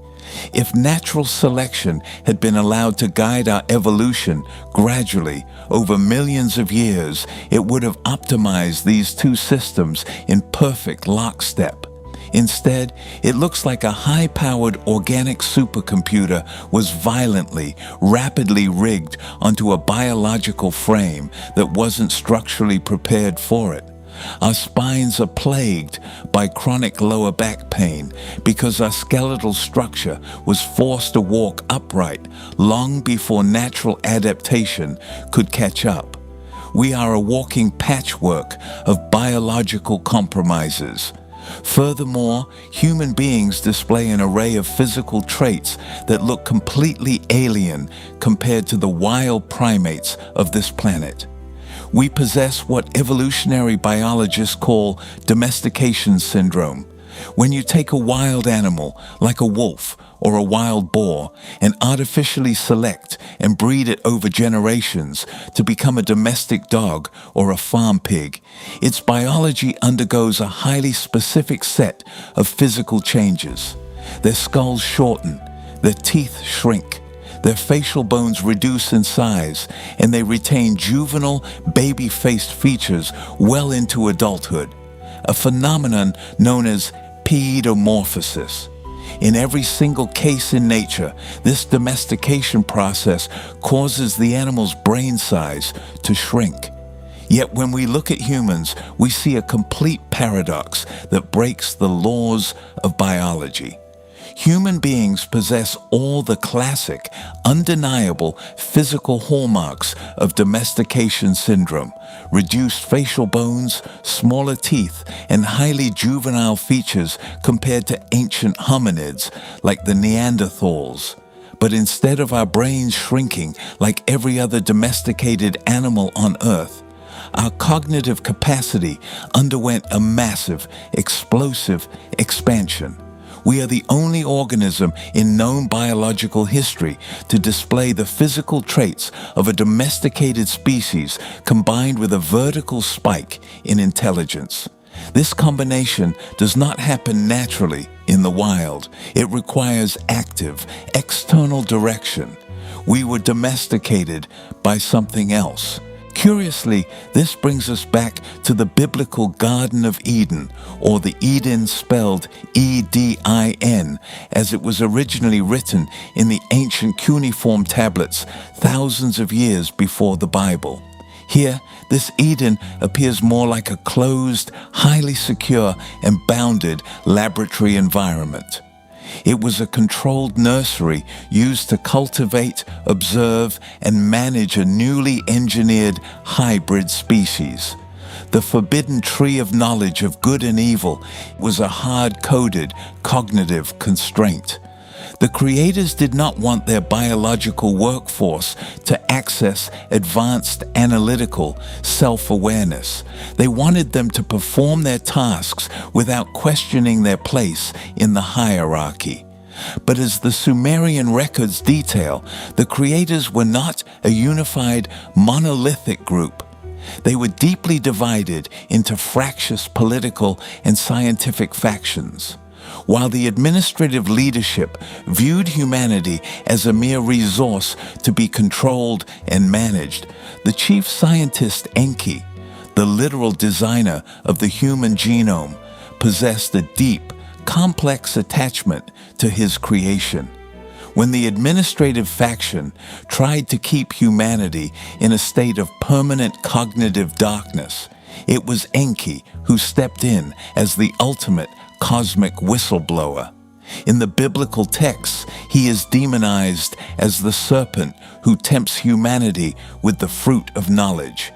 If natural selection had been allowed to guide our evolution gradually over millions of years, it would have optimized these two systems in perfect lockstep. Instead, it looks like a high-powered organic supercomputer was violently, rapidly rigged onto a biological frame that wasn't structurally prepared for it. Our spines are plagued by chronic lower back pain because our skeletal structure was forced to walk upright long before natural adaptation could catch up. We are a walking patchwork of biological compromises. Furthermore, human beings display an array of physical traits that look completely alien compared to the wild primates of this planet. We possess what evolutionary biologists call domestication syndrome. When you take a wild animal, like a wolf or a wild boar, and artificially select and breed it over generations to become a domestic dog or a farm pig, its biology undergoes a highly specific set of physical changes. Their skulls shorten, their teeth shrink, their facial bones reduce in size, and they retain juvenile, baby-faced features well into adulthood, a phenomenon known as paidomorphosis. In every single case in nature, this domestication process causes the animal's brain size to shrink. Yet when we look at humans, we see a complete paradox that breaks the laws of biology. Human beings possess all the classic, undeniable physical hallmarks of domestication syndrome: reduced facial bones, smaller teeth, and highly juvenile features compared to ancient hominids like the Neanderthals. But instead of our brains shrinking like every other domesticated animal on Earth, our cognitive capacity underwent a massive, explosive expansion. We are the only organism in known biological history to display the physical traits of a domesticated species combined with a vertical spike in intelligence. This combination does not happen naturally in the wild. It requires active, external direction. We were domesticated by something else. Curiously, this brings us back to the biblical Garden of Eden, or the Eden spelled E-D-I-N, as it was originally written in the ancient cuneiform tablets thousands of years before the Bible. Here, this Eden appears more like a closed, highly secure, and bounded laboratory environment. It was a controlled nursery used to cultivate, observe, and manage a newly engineered hybrid species. The forbidden tree of knowledge of good and evil was a hard-coded cognitive constraint. The creators did not want their biological workforce to access advanced analytical self-awareness. They wanted them to perform their tasks without questioning their place in the hierarchy. But as the Sumerian records detail, the creators were not a unified, monolithic group. They were deeply divided into fractious political and scientific factions. While the administrative leadership viewed humanity as a mere resource to be controlled and managed, the chief scientist Enki, the literal designer of the human genome, possessed a deep, complex attachment to his creation. When the administrative faction tried to keep humanity in a state of permanent cognitive darkness, it was Enki who stepped in as the ultimate cosmic whistleblower. In the biblical texts, he is demonized as the serpent who tempts humanity with the fruit of knowledge.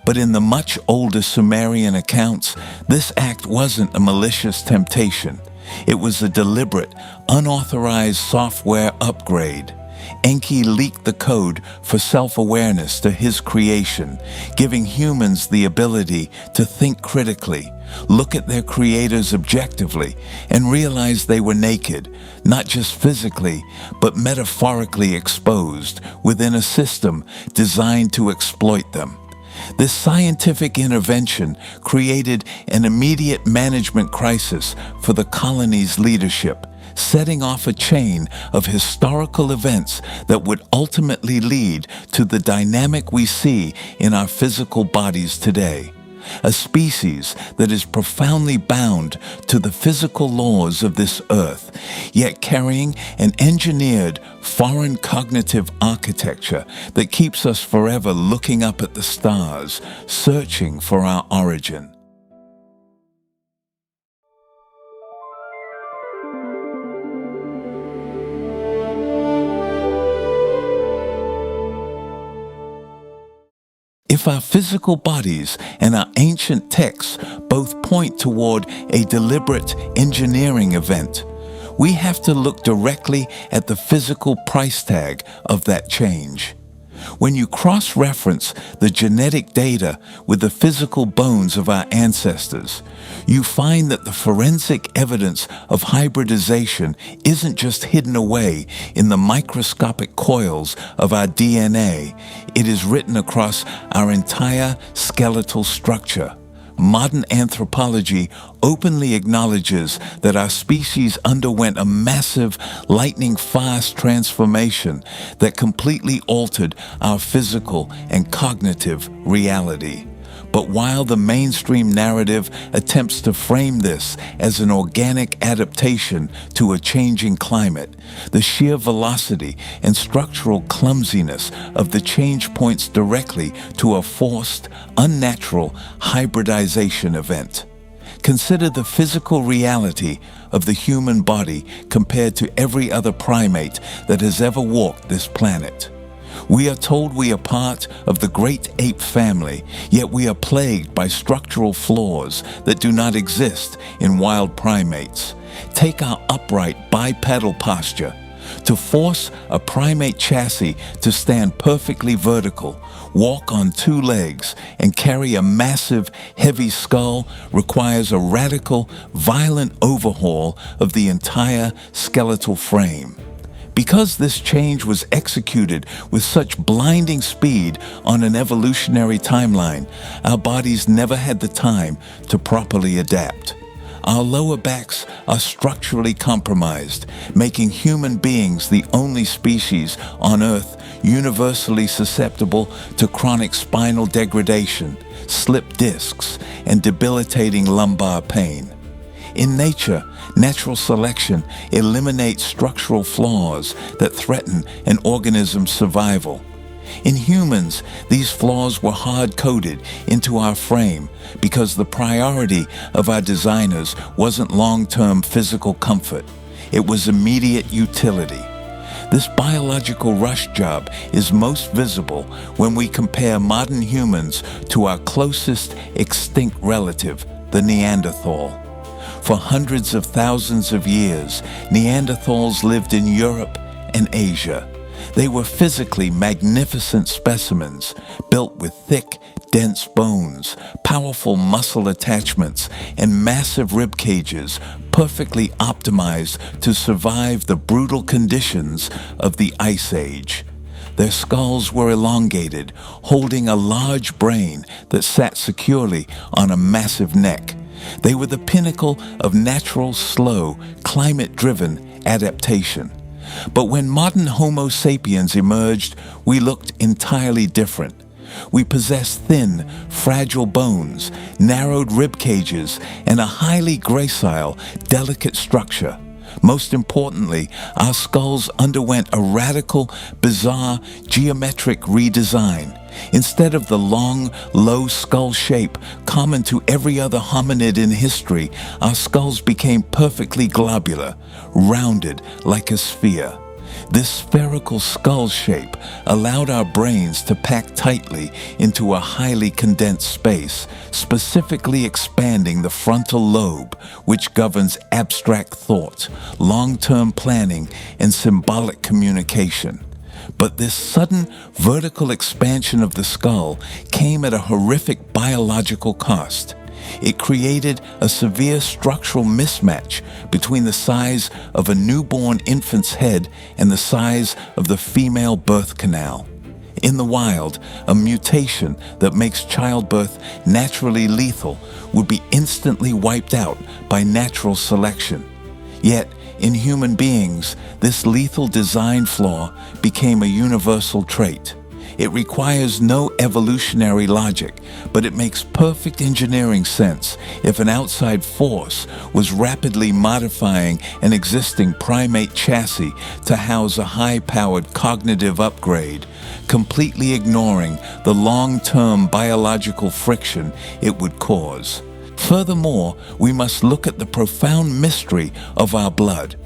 But in the much older Sumerian accounts, this act wasn't a malicious temptation. It was a deliberate, unauthorized software upgrade. Enki leaked the code for self-awareness to his creation, giving humans the ability to think critically, look at their creators objectively, and realize they were naked, not just physically, but metaphorically exposed within a system designed to exploit them. This scientific intervention created an immediate management crisis for the colony's leadership, setting off a chain of historical events that would ultimately lead to the dynamic we see in our physical bodies today. A species that is profoundly bound to the physical laws of this earth, yet carrying an engineered foreign cognitive architecture that keeps us forever looking up at the stars, searching for our origin. If our physical bodies and our ancient texts both point toward a deliberate engineering event, we have to look directly at the physical price tag of that change. When you cross-reference the genetic data with the physical bones of our ancestors, you find that the forensic evidence of hybridization isn't just hidden away in the microscopic coils of our DNA. It is written across our entire skeletal structure. Modern anthropology openly acknowledges that our species underwent a massive, lightning-fast transformation that completely altered our physical and cognitive reality. But while the mainstream narrative attempts to frame this as an organic adaptation to a changing climate, the sheer velocity and structural clumsiness of the change points directly to a forced, unnatural hybridization event. Consider the physical reality of the human body compared to every other primate that has ever walked this planet. We are told we are part of the great ape family, yet we are plagued by structural flaws that do not exist in wild primates. Take our upright bipedal posture. To force a primate chassis to stand perfectly vertical, walk on two legs, and carry a massive, heavy skull requires a radical, violent overhaul of the entire skeletal frame. Because this change was executed with such blinding speed on an evolutionary timeline, our bodies never had the time to properly adapt. Our lower backs are structurally compromised, making human beings the only species on Earth universally susceptible to chronic spinal degradation, slipped discs, and debilitating lumbar pain. In nature, natural selection eliminates structural flaws that threaten an organism's survival. In humans, these flaws were hard-coded into our frame because the priority of our designers wasn't long-term physical comfort. It was immediate utility. This biological rush job is most visible when we compare modern humans to our closest extinct relative, the Neanderthal. For hundreds of thousands of years, Neanderthals lived in Europe and Asia. They were physically magnificent specimens, built with thick, dense bones, powerful muscle attachments, and massive rib cages, perfectly optimized to survive the brutal conditions of the Ice Age. Their skulls were elongated, holding a large brain that sat securely on a massive neck. They were the pinnacle of natural, slow, climate-driven adaptation. But when modern Homo sapiens emerged, we looked entirely different. We possessed thin, fragile bones, narrowed rib cages, and a highly gracile, delicate structure. Most importantly, our skulls underwent a radical, bizarre, geometric redesign. Instead of the long, low skull shape common to every other hominid in history, our skulls became perfectly globular, rounded like a sphere. This spherical skull shape allowed our brains to pack tightly into a highly condensed space, specifically expanding the frontal lobe, which governs abstract thought, long-term planning, and symbolic communication. But this sudden vertical expansion of the skull came at a horrific biological cost. It created a severe structural mismatch between the size of a newborn infant's head and the size of the female birth canal. In the wild, a mutation that makes childbirth naturally lethal would be instantly wiped out by natural selection. Yet, in human beings, this lethal design flaw became a universal trait. It requires no evolutionary logic, but it makes perfect engineering sense if an outside force was rapidly modifying an existing primate chassis to house a high-powered cognitive upgrade, completely ignoring the long-term biological friction it would cause. Furthermore, we must look at the profound mystery of our blood.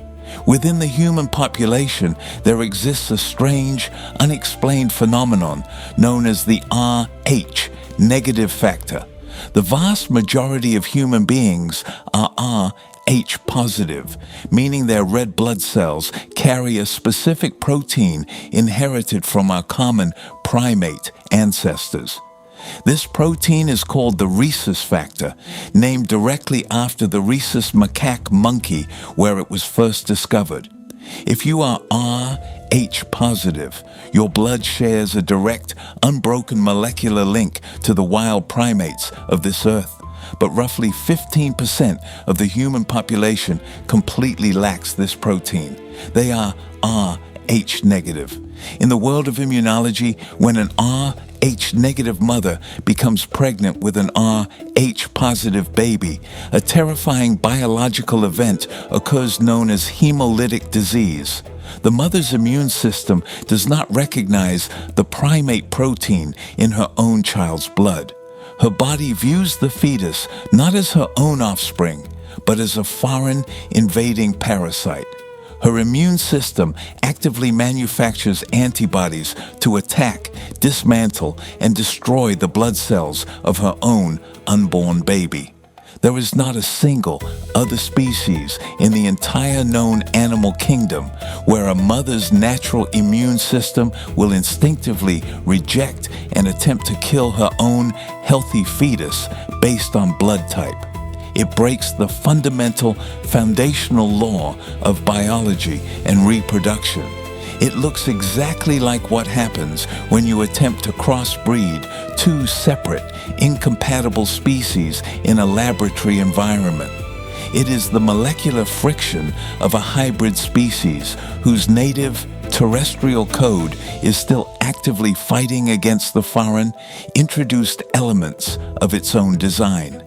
Within the human population, there exists a strange, unexplained phenomenon known as the Rh negative factor. The vast majority of human beings are Rh positive, meaning their red blood cells carry a specific protein inherited from our common primate ancestors. This protein is called the rhesus factor, named directly after the rhesus macaque monkey where it was first discovered. If you are Rh positive, your blood shares a direct, unbroken molecular link to the wild primates of this earth. But roughly 15% of the human population completely lacks this protein. They are Rh negative. In the world of immunology, when an Rh negative mother becomes pregnant with an Rh positive baby, a terrifying biological event occurs known as hemolytic disease. The mother's immune system does not recognize the primate protein in her own child's blood. Her body views the fetus not as her own offspring, but as a foreign, invading parasite. Her immune system actively manufactures antibodies to attack, dismantle, and destroy the blood cells of her own unborn baby. There is not a single other species in the entire known animal kingdom where a mother's natural immune system will instinctively reject and attempt to kill her own healthy fetus based on blood type. It breaks the fundamental, foundational law of biology and reproduction. It looks exactly like what happens when you attempt to crossbreed two separate, incompatible species in a laboratory environment. It is the molecular friction of a hybrid species whose native terrestrial code is still actively fighting against the foreign, introduced elements of its own design.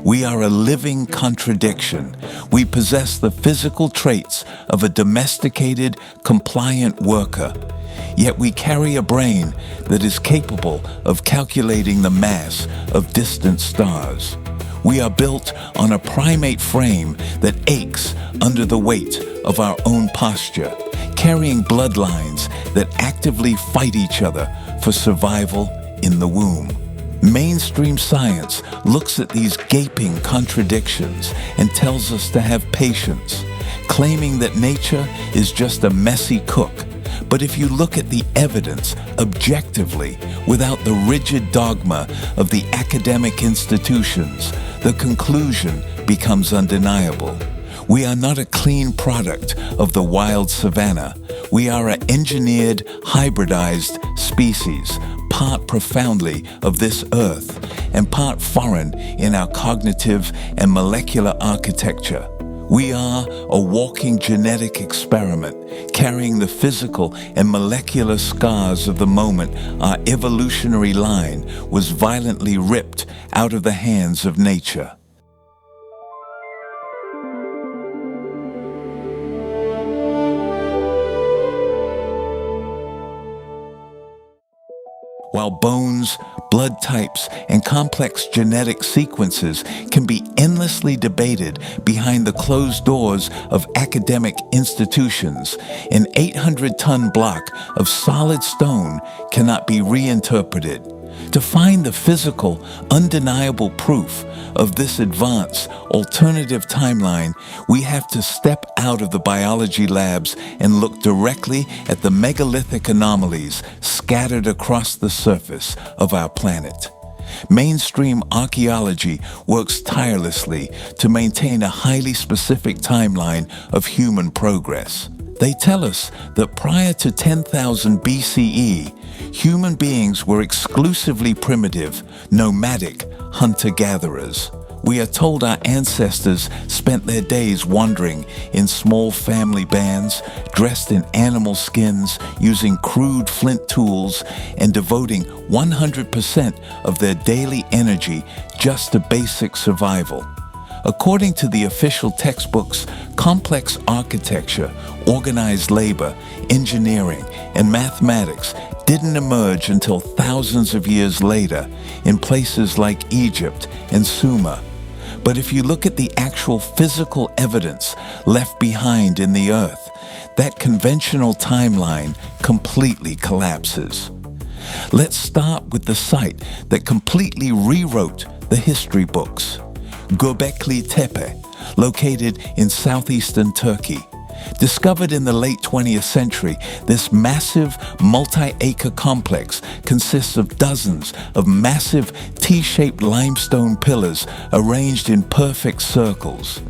We are a living contradiction. We possess the physical traits of a domesticated, compliant worker. Yet we carry a brain that is capable of calculating the mass of distant stars. We are built on a primate frame that aches under the weight of our own posture, carrying bloodlines that actively fight each other for survival in the womb. Mainstream science looks at these gaping contradictions and tells us to have patience, claiming that nature is just a messy cook. But if you look at the evidence objectively, without the rigid dogma of the academic institutions, the conclusion becomes undeniable. We are not a clean product of the wild savanna. We are an engineered, hybridized species, part profoundly of this earth and part foreign in our cognitive and molecular architecture. We are a walking genetic experiment, carrying the physical and molecular scars of the moment our evolutionary line was violently ripped out of the hands of nature. While bones, blood types, and complex genetic sequences can be endlessly debated behind the closed doors of academic institutions, an 800-ton block of solid stone cannot be reinterpreted. To find the physical, undeniable proof of this advanced, alternative timeline, we have to step out of the biology labs and look directly at the megalithic anomalies scattered across the surface of our planet. Mainstream archaeology works tirelessly to maintain a highly specific timeline of human progress. They tell us that prior to 10,000 BCE, human beings were exclusively primitive, nomadic hunter-gatherers. We are told our ancestors spent their days wandering in small family bands, dressed in animal skins, using crude flint tools, and devoting 100% of their daily energy just to basic survival. According to the official textbooks, complex architecture, organized labor, engineering, and mathematics didn't emerge until thousands of years later in places like Egypt and Sumer. But if you look at the actual physical evidence left behind in the earth, that conventional timeline completely collapses. Let's start with the site that completely rewrote the history books. Göbekli Tepe, located in southeastern Turkey. Discovered in the late 20th century, this massive multi-acre complex consists of dozens of massive T-shaped limestone pillars arranged in perfect circles.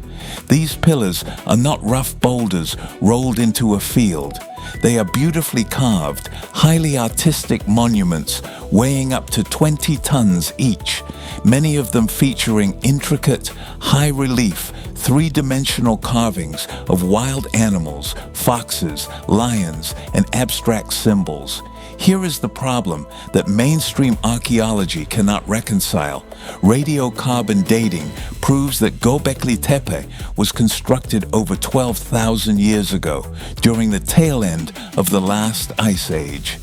These pillars are not rough boulders rolled into a field. They are beautifully carved, highly artistic monuments weighing up to 20 tons each, many of them featuring intricate, high-relief, three-dimensional carvings of wild animals, foxes, lions, and abstract symbols. Here is the problem that mainstream archaeology cannot reconcile. Radiocarbon dating proves that Göbekli Tepe was constructed over 12,000 years ago, during the tail end of the last ice age.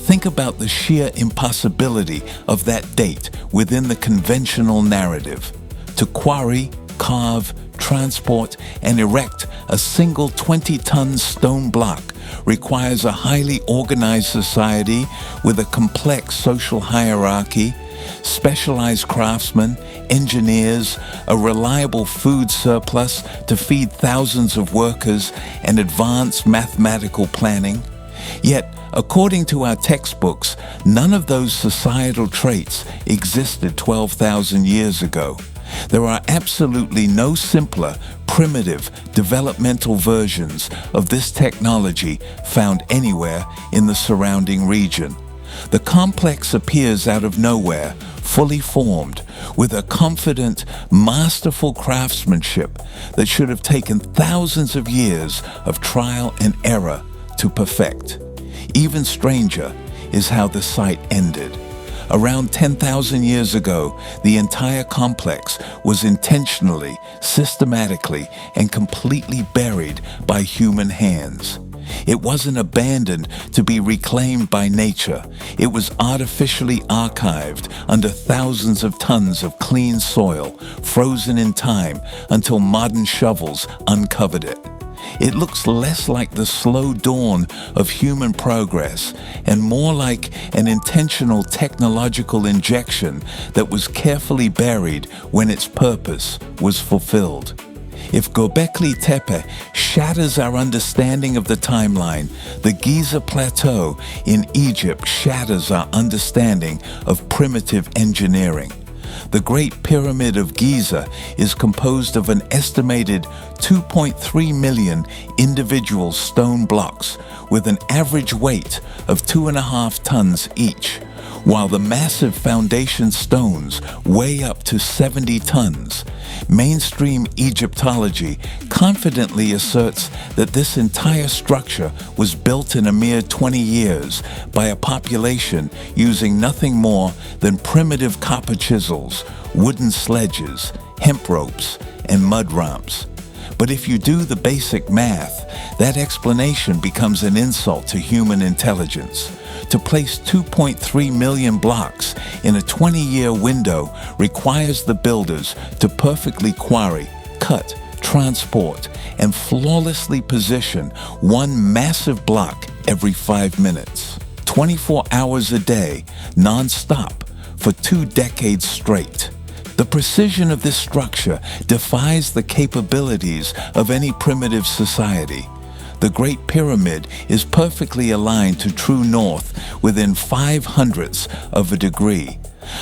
Think about the sheer impossibility of that date within the conventional narrative. To quarry, carve, transport, and erect a single 20-ton stone block requires a highly organized society with a complex social hierarchy, specialized craftsmen, engineers, a reliable food surplus to feed thousands of workers, and advanced mathematical planning. Yet, according to our textbooks, none of those societal traits existed 12,000 years ago. There are absolutely no simpler, primitive, developmental versions of this technology found anywhere in the surrounding region. The complex appears out of nowhere, fully formed, with a confident, masterful craftsmanship that should have taken thousands of years of trial and error to perfect. Even stranger is how the site ended. Around 10,000 years ago, the entire complex was intentionally, systematically, and completely buried by human hands. It wasn't abandoned to be reclaimed by nature. It was artificially archived under thousands of tons of clean soil, frozen in time until modern shovels uncovered it. It looks less like the slow dawn of human progress and more like an intentional technological injection that was carefully buried when its purpose was fulfilled. If Göbekli Tepe shatters our understanding of the timeline, the Giza Plateau in Egypt shatters our understanding of primitive engineering. The Great Pyramid of Giza is composed of an estimated 2.3 million individual stone blocks with an average weight of 2.5 tons each, while the massive foundation stones weigh up to 70 tons. Mainstream Egyptology confidently asserts that this entire structure was built in a mere 20 years by a population using nothing more than primitive copper chisels, wooden sledges, hemp ropes, and mud ramps. But if you do the basic math, that explanation becomes an insult to human intelligence. To place 2.3 million blocks in a 20-year window requires the builders to perfectly quarry, cut, transport, and flawlessly position one massive block every 5 minutes, 24 hours a day, non-stop, for 2 decades straight. The precision of this structure defies the capabilities of any primitive society. The Great Pyramid is perfectly aligned to true north within 0.05 of a degree,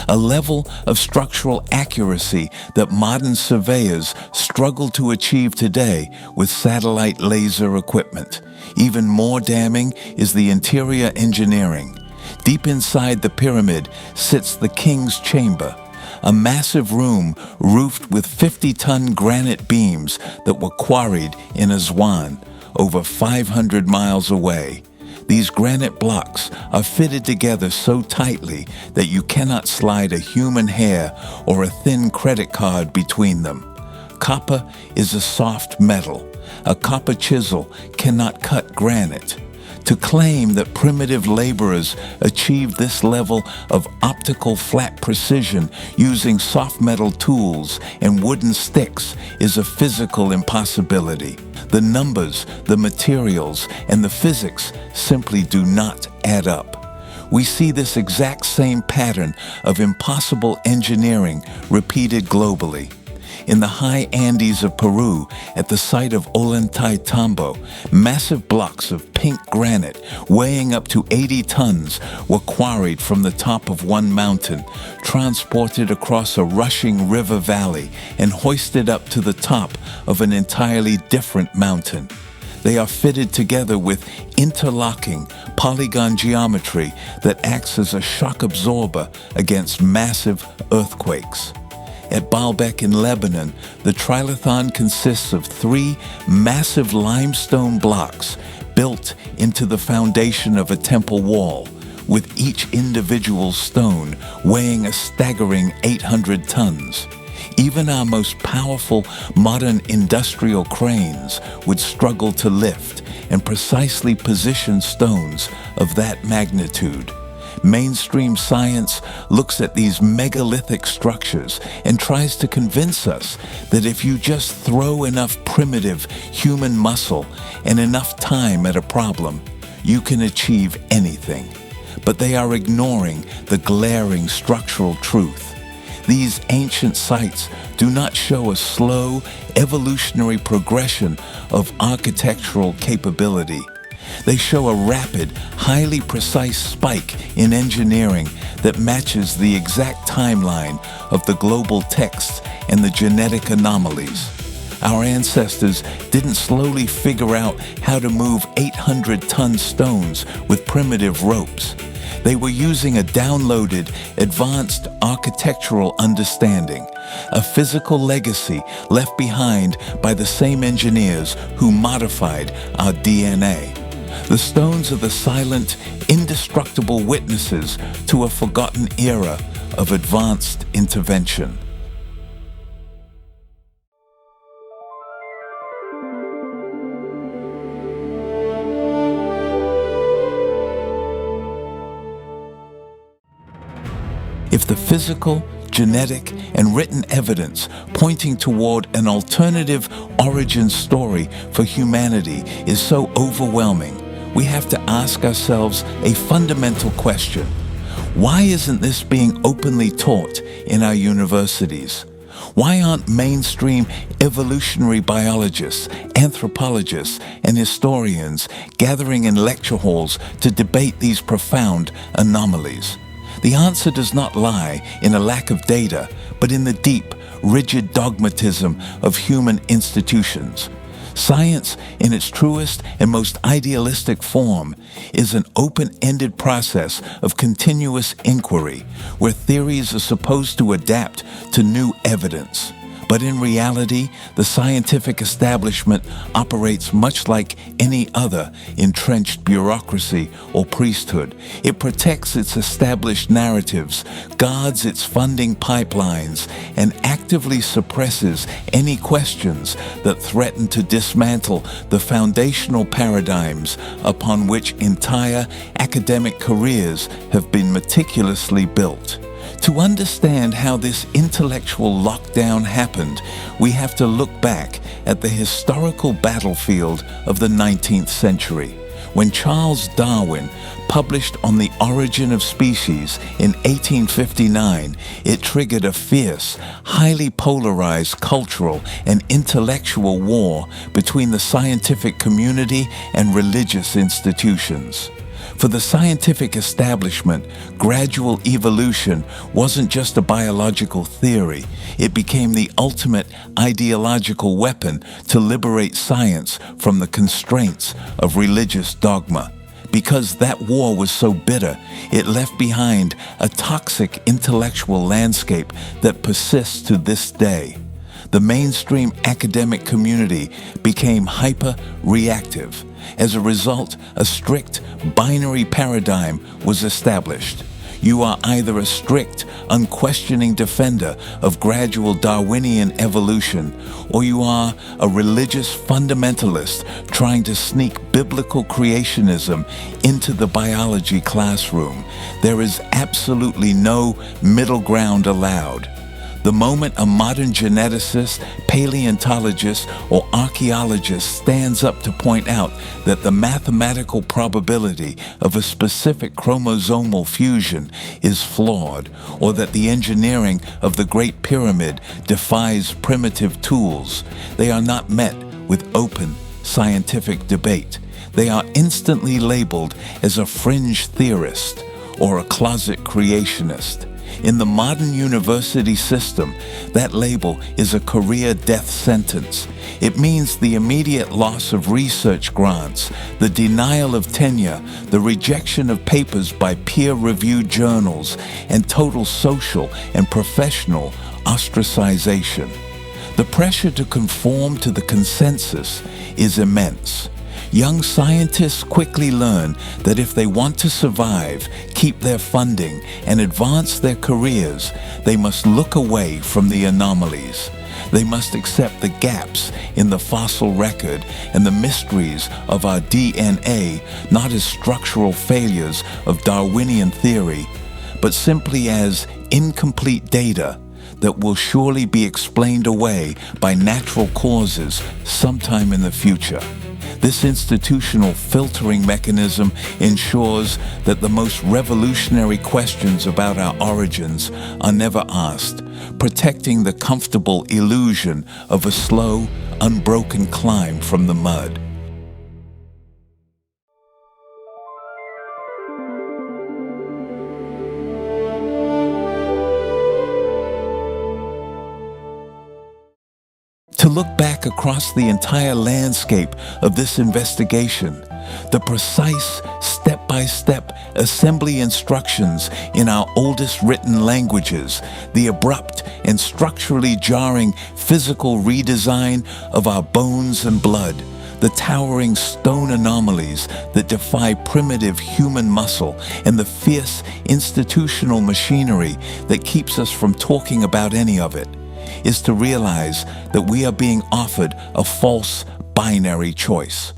a level of structural accuracy that modern surveyors struggle to achieve today with satellite laser equipment. Even more damning is the interior engineering. Deep inside the pyramid sits the king's chamber, a massive room roofed with 50-ton granite beams that were quarried in Aswan, over 500 miles away. These granite blocks are fitted together so tightly that you cannot slide a human hair or a thin credit card between them. Copper is a soft metal. A copper chisel cannot cut granite. To claim that primitive laborers achieved this level of optical flat precision using soft metal tools and wooden sticks is a physical impossibility. The numbers, the materials, and the physics simply do not add up. We see this exact same pattern of impossible engineering repeated globally. In the high Andes of Peru, at the site of Ollantaytambo, massive blocks of pink granite weighing up to 80 tons were quarried from the top of one mountain, transported across a rushing river valley, and hoisted up to the top of an entirely different mountain. They are fitted together with interlocking polygon geometry that acts as a shock absorber against massive earthquakes. At Baalbek in Lebanon, the trilithon consists of 3 massive limestone blocks built into the foundation of a temple wall, with each individual stone weighing a staggering 800 tons. Even our most powerful modern industrial cranes would struggle to lift and precisely position stones of that magnitude. Mainstream science looks at these megalithic structures and tries to convince us that if you just throw enough primitive human muscle and enough time at a problem, you can achieve anything. But they are ignoring the glaring structural truth. These ancient sites do not show a slow evolutionary progression of architectural capability. They show a rapid, highly precise spike in engineering that matches the exact timeline of the global texts and the genetic anomalies. Our ancestors didn't slowly figure out how to move 800-ton stones with primitive ropes. They were using a downloaded, advanced architectural understanding, a physical legacy left behind by the same engineers who modified our DNA. The stones are the silent, indestructible witnesses to a forgotten era of advanced intervention. If the physical, genetic, and written evidence pointing toward an alternative origin story for humanity is so overwhelming, we have to ask ourselves a fundamental question. Why isn't this being openly taught in our universities? Why aren't mainstream evolutionary biologists, anthropologists, and historians gathering in lecture halls to debate these profound anomalies? The answer does not lie in a lack of data, but in the deep, rigid dogmatism of human institutions. Science, in its truest and most idealistic form, is an open-ended process of continuous inquiry, where theories are supposed to adapt to new evidence. But in reality, the scientific establishment operates much like any other entrenched bureaucracy or priesthood. It protects its established narratives, guards its funding pipelines, and actively suppresses any questions that threaten to dismantle the foundational paradigms upon which entire academic careers have been meticulously built. To understand how this intellectual lockdown happened, we have to look back at the historical battlefield of the 19th century, when Charles Darwin published On the Origin of Species in 1859. It triggered a fierce, highly polarized cultural and intellectual war between the scientific community and religious institutions. For the scientific establishment, gradual evolution wasn't just a biological theory. It became the ultimate ideological weapon to liberate science from the constraints of religious dogma. Because that war was so bitter, it left behind a toxic intellectual landscape that persists to this day. The mainstream academic community became hyper-reactive. As a result, a strict binary paradigm was established. You are either a strict, unquestioning defender of gradual Darwinian evolution, or you are a religious fundamentalist trying to sneak biblical creationism into the biology classroom. There is absolutely no middle ground allowed. The moment a modern geneticist, paleontologist, or archaeologist stands up to point out that the mathematical probability of a specific chromosomal fusion is flawed, or that the engineering of the Great Pyramid defies primitive tools, they are not met with open scientific debate. They are instantly labeled as a fringe theorist or a closet creationist. In the modern university system, that label is a career death sentence. It means the immediate loss of research grants, the denial of tenure, the rejection of papers by peer-reviewed journals, and total social and professional ostracization. The pressure to conform to the consensus is immense. Young scientists quickly learn that if they want to survive, keep their funding, and advance their careers, they must look away from the anomalies. They must accept the gaps in the fossil record and the mysteries of our DNA not as structural failures of Darwinian theory, but simply as incomplete data that will surely be explained away by natural causes sometime in the future. This institutional filtering mechanism ensures that the most revolutionary questions about our origins are never asked, protecting the comfortable illusion of a slow, unbroken climb from the mud. To look back across the entire landscape of this investigation, the precise step-by-step assembly instructions in our oldest written languages, the abrupt and structurally jarring physical redesign of our bones and blood, the towering stone anomalies that defy primitive human muscle, and the fierce institutional machinery that keeps us from talking about any of it, is to realize that we are being offered a false binary choice.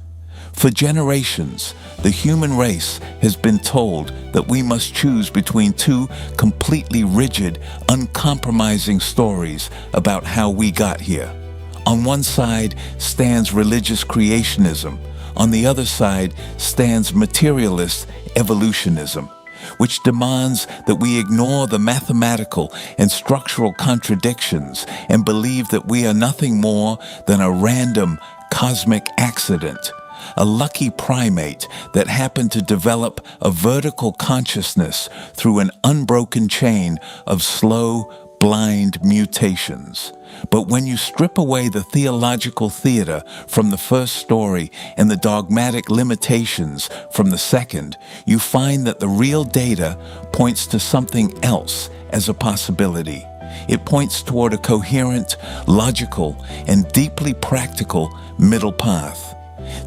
For generations, the human race has been told that we must choose between two completely rigid, uncompromising stories about how we got here. On one side stands religious creationism. On the other side stands materialist evolutionism, which demands that we ignore the mathematical and structural contradictions and believe that we are nothing more than a random cosmic accident, a lucky primate that happened to develop a vertical consciousness through an unbroken chain of slow, blind mutations. But when you strip away the theological theater from the first story and the dogmatic limitations from the second, you find that the real data points to something else as a possibility. It points toward a coherent, logical, and deeply practical middle path.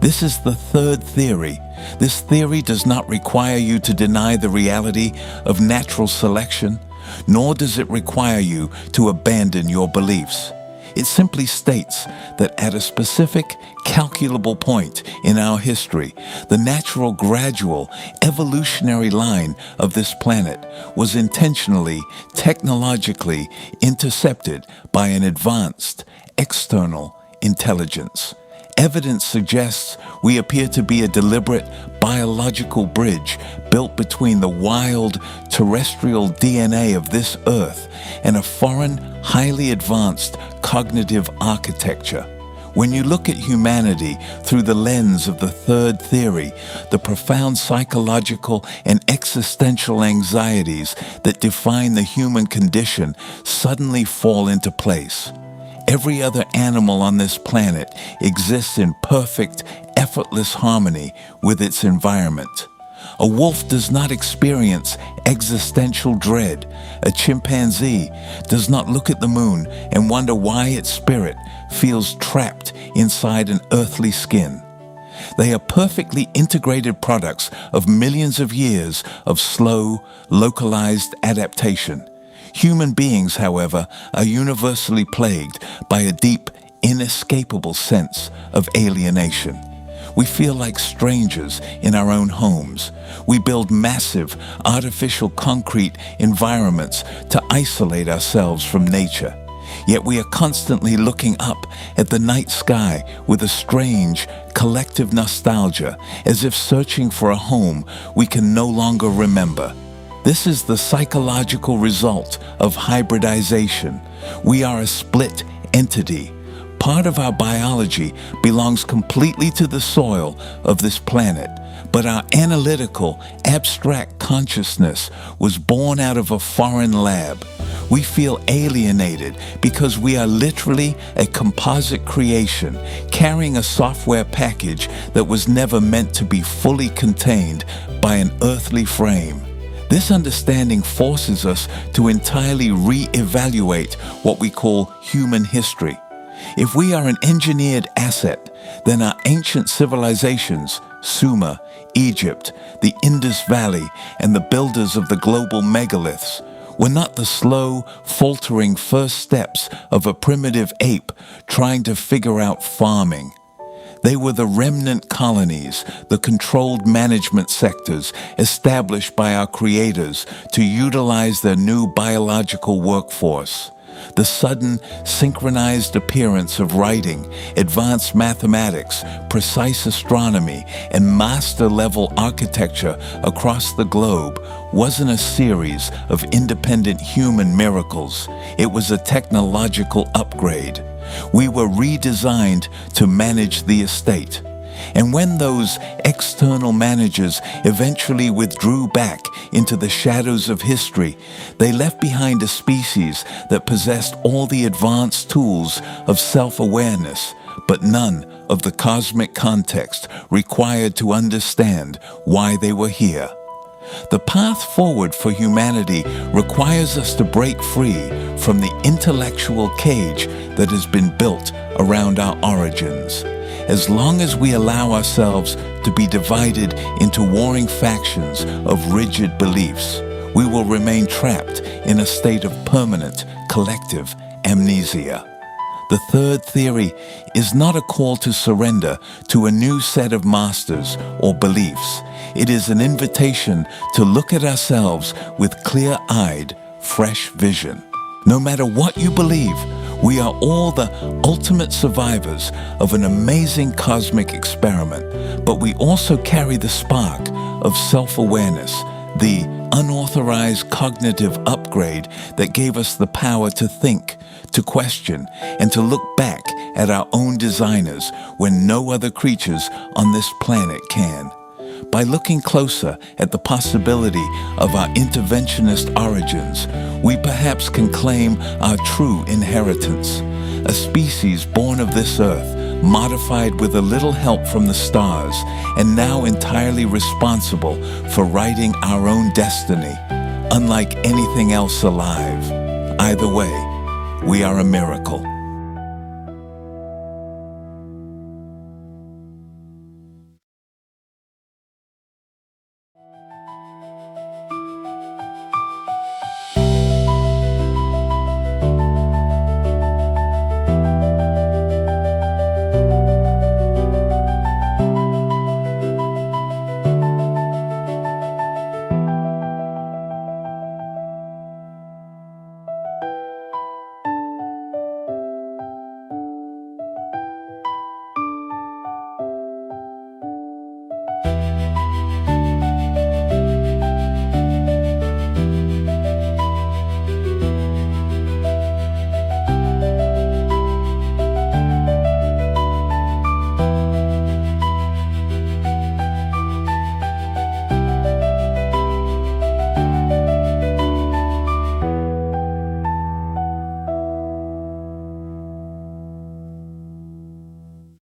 This is the third theory. This theory does not require you to deny the reality of natural selection, nor does it require you to abandon your beliefs. It simply states that at a specific, calculable point in our history, the natural, gradual, evolutionary line of this planet was intentionally, technologically intercepted by an advanced, external intelligence. Evidence suggests we appear to be a deliberate biological bridge built between the wild terrestrial DNA of this Earth and a foreign, highly advanced cognitive architecture. When you look at humanity through the lens of the third theory, the profound psychological and existential anxieties that define the human condition suddenly fall into place. Every other animal on this planet exists in perfect, effortless harmony with its environment. A wolf does not experience existential dread. A chimpanzee does not look at the moon and wonder why its spirit feels trapped inside an earthly skin. They are perfectly integrated products of millions of years of slow, localized adaptation. Human beings, however, are universally plagued by a deep, inescapable sense of alienation. We feel like strangers in our own homes. We build massive, artificial concrete environments to isolate ourselves from nature. Yet we are constantly looking up at the night sky with a strange, collective nostalgia, as if searching for a home we can no longer remember. This is the psychological result of hybridization. We are a split entity. Part of our biology belongs completely to the soil of this planet, but our analytical, abstract consciousness was born out of a foreign lab. We feel alienated because we are literally a composite creation, carrying a software package that was never meant to be fully contained by an earthly frame. This understanding forces us to entirely re-evaluate what we call human history. If we are an engineered asset, then our ancient civilizations, Sumer, Egypt, the Indus Valley, and the builders of the global megaliths, were not the slow, faltering first steps of a primitive ape trying to figure out farming. They were the remnant colonies, the controlled management sectors established by our creators to utilize their new biological workforce. The sudden, synchronized appearance of writing, advanced mathematics, precise astronomy, and master-level architecture across the globe wasn't a series of independent human miracles. It was a technological upgrade. We were redesigned to manage the estate. And when those external managers eventually withdrew back into the shadows of history, they left behind a species that possessed all the advanced tools of self-awareness, but none of the cosmic context required to understand why they were here. The path forward for humanity requires us to break free from the intellectual cage that has been built around our origins. As long as we allow ourselves to be divided into warring factions of rigid beliefs, we will remain trapped in a state of permanent collective amnesia. The third theory is not a call to surrender to a new set of masters or beliefs. It is an invitation to look at ourselves with clear-eyed, fresh vision. No matter what you believe, we are all the ultimate survivors of an amazing cosmic experiment, but we also carry the spark of self-awareness, the unauthorized cognitive upgrade that gave us the power to think, to question, and to look back at our own designers when no other creatures on this planet can. By looking closer at the possibility of our interventionist origins, we perhaps can claim our true inheritance, a species born of this earth, modified with a little help from the stars, and now entirely responsible for writing our own destiny, unlike anything else alive. Either way, we are a miracle.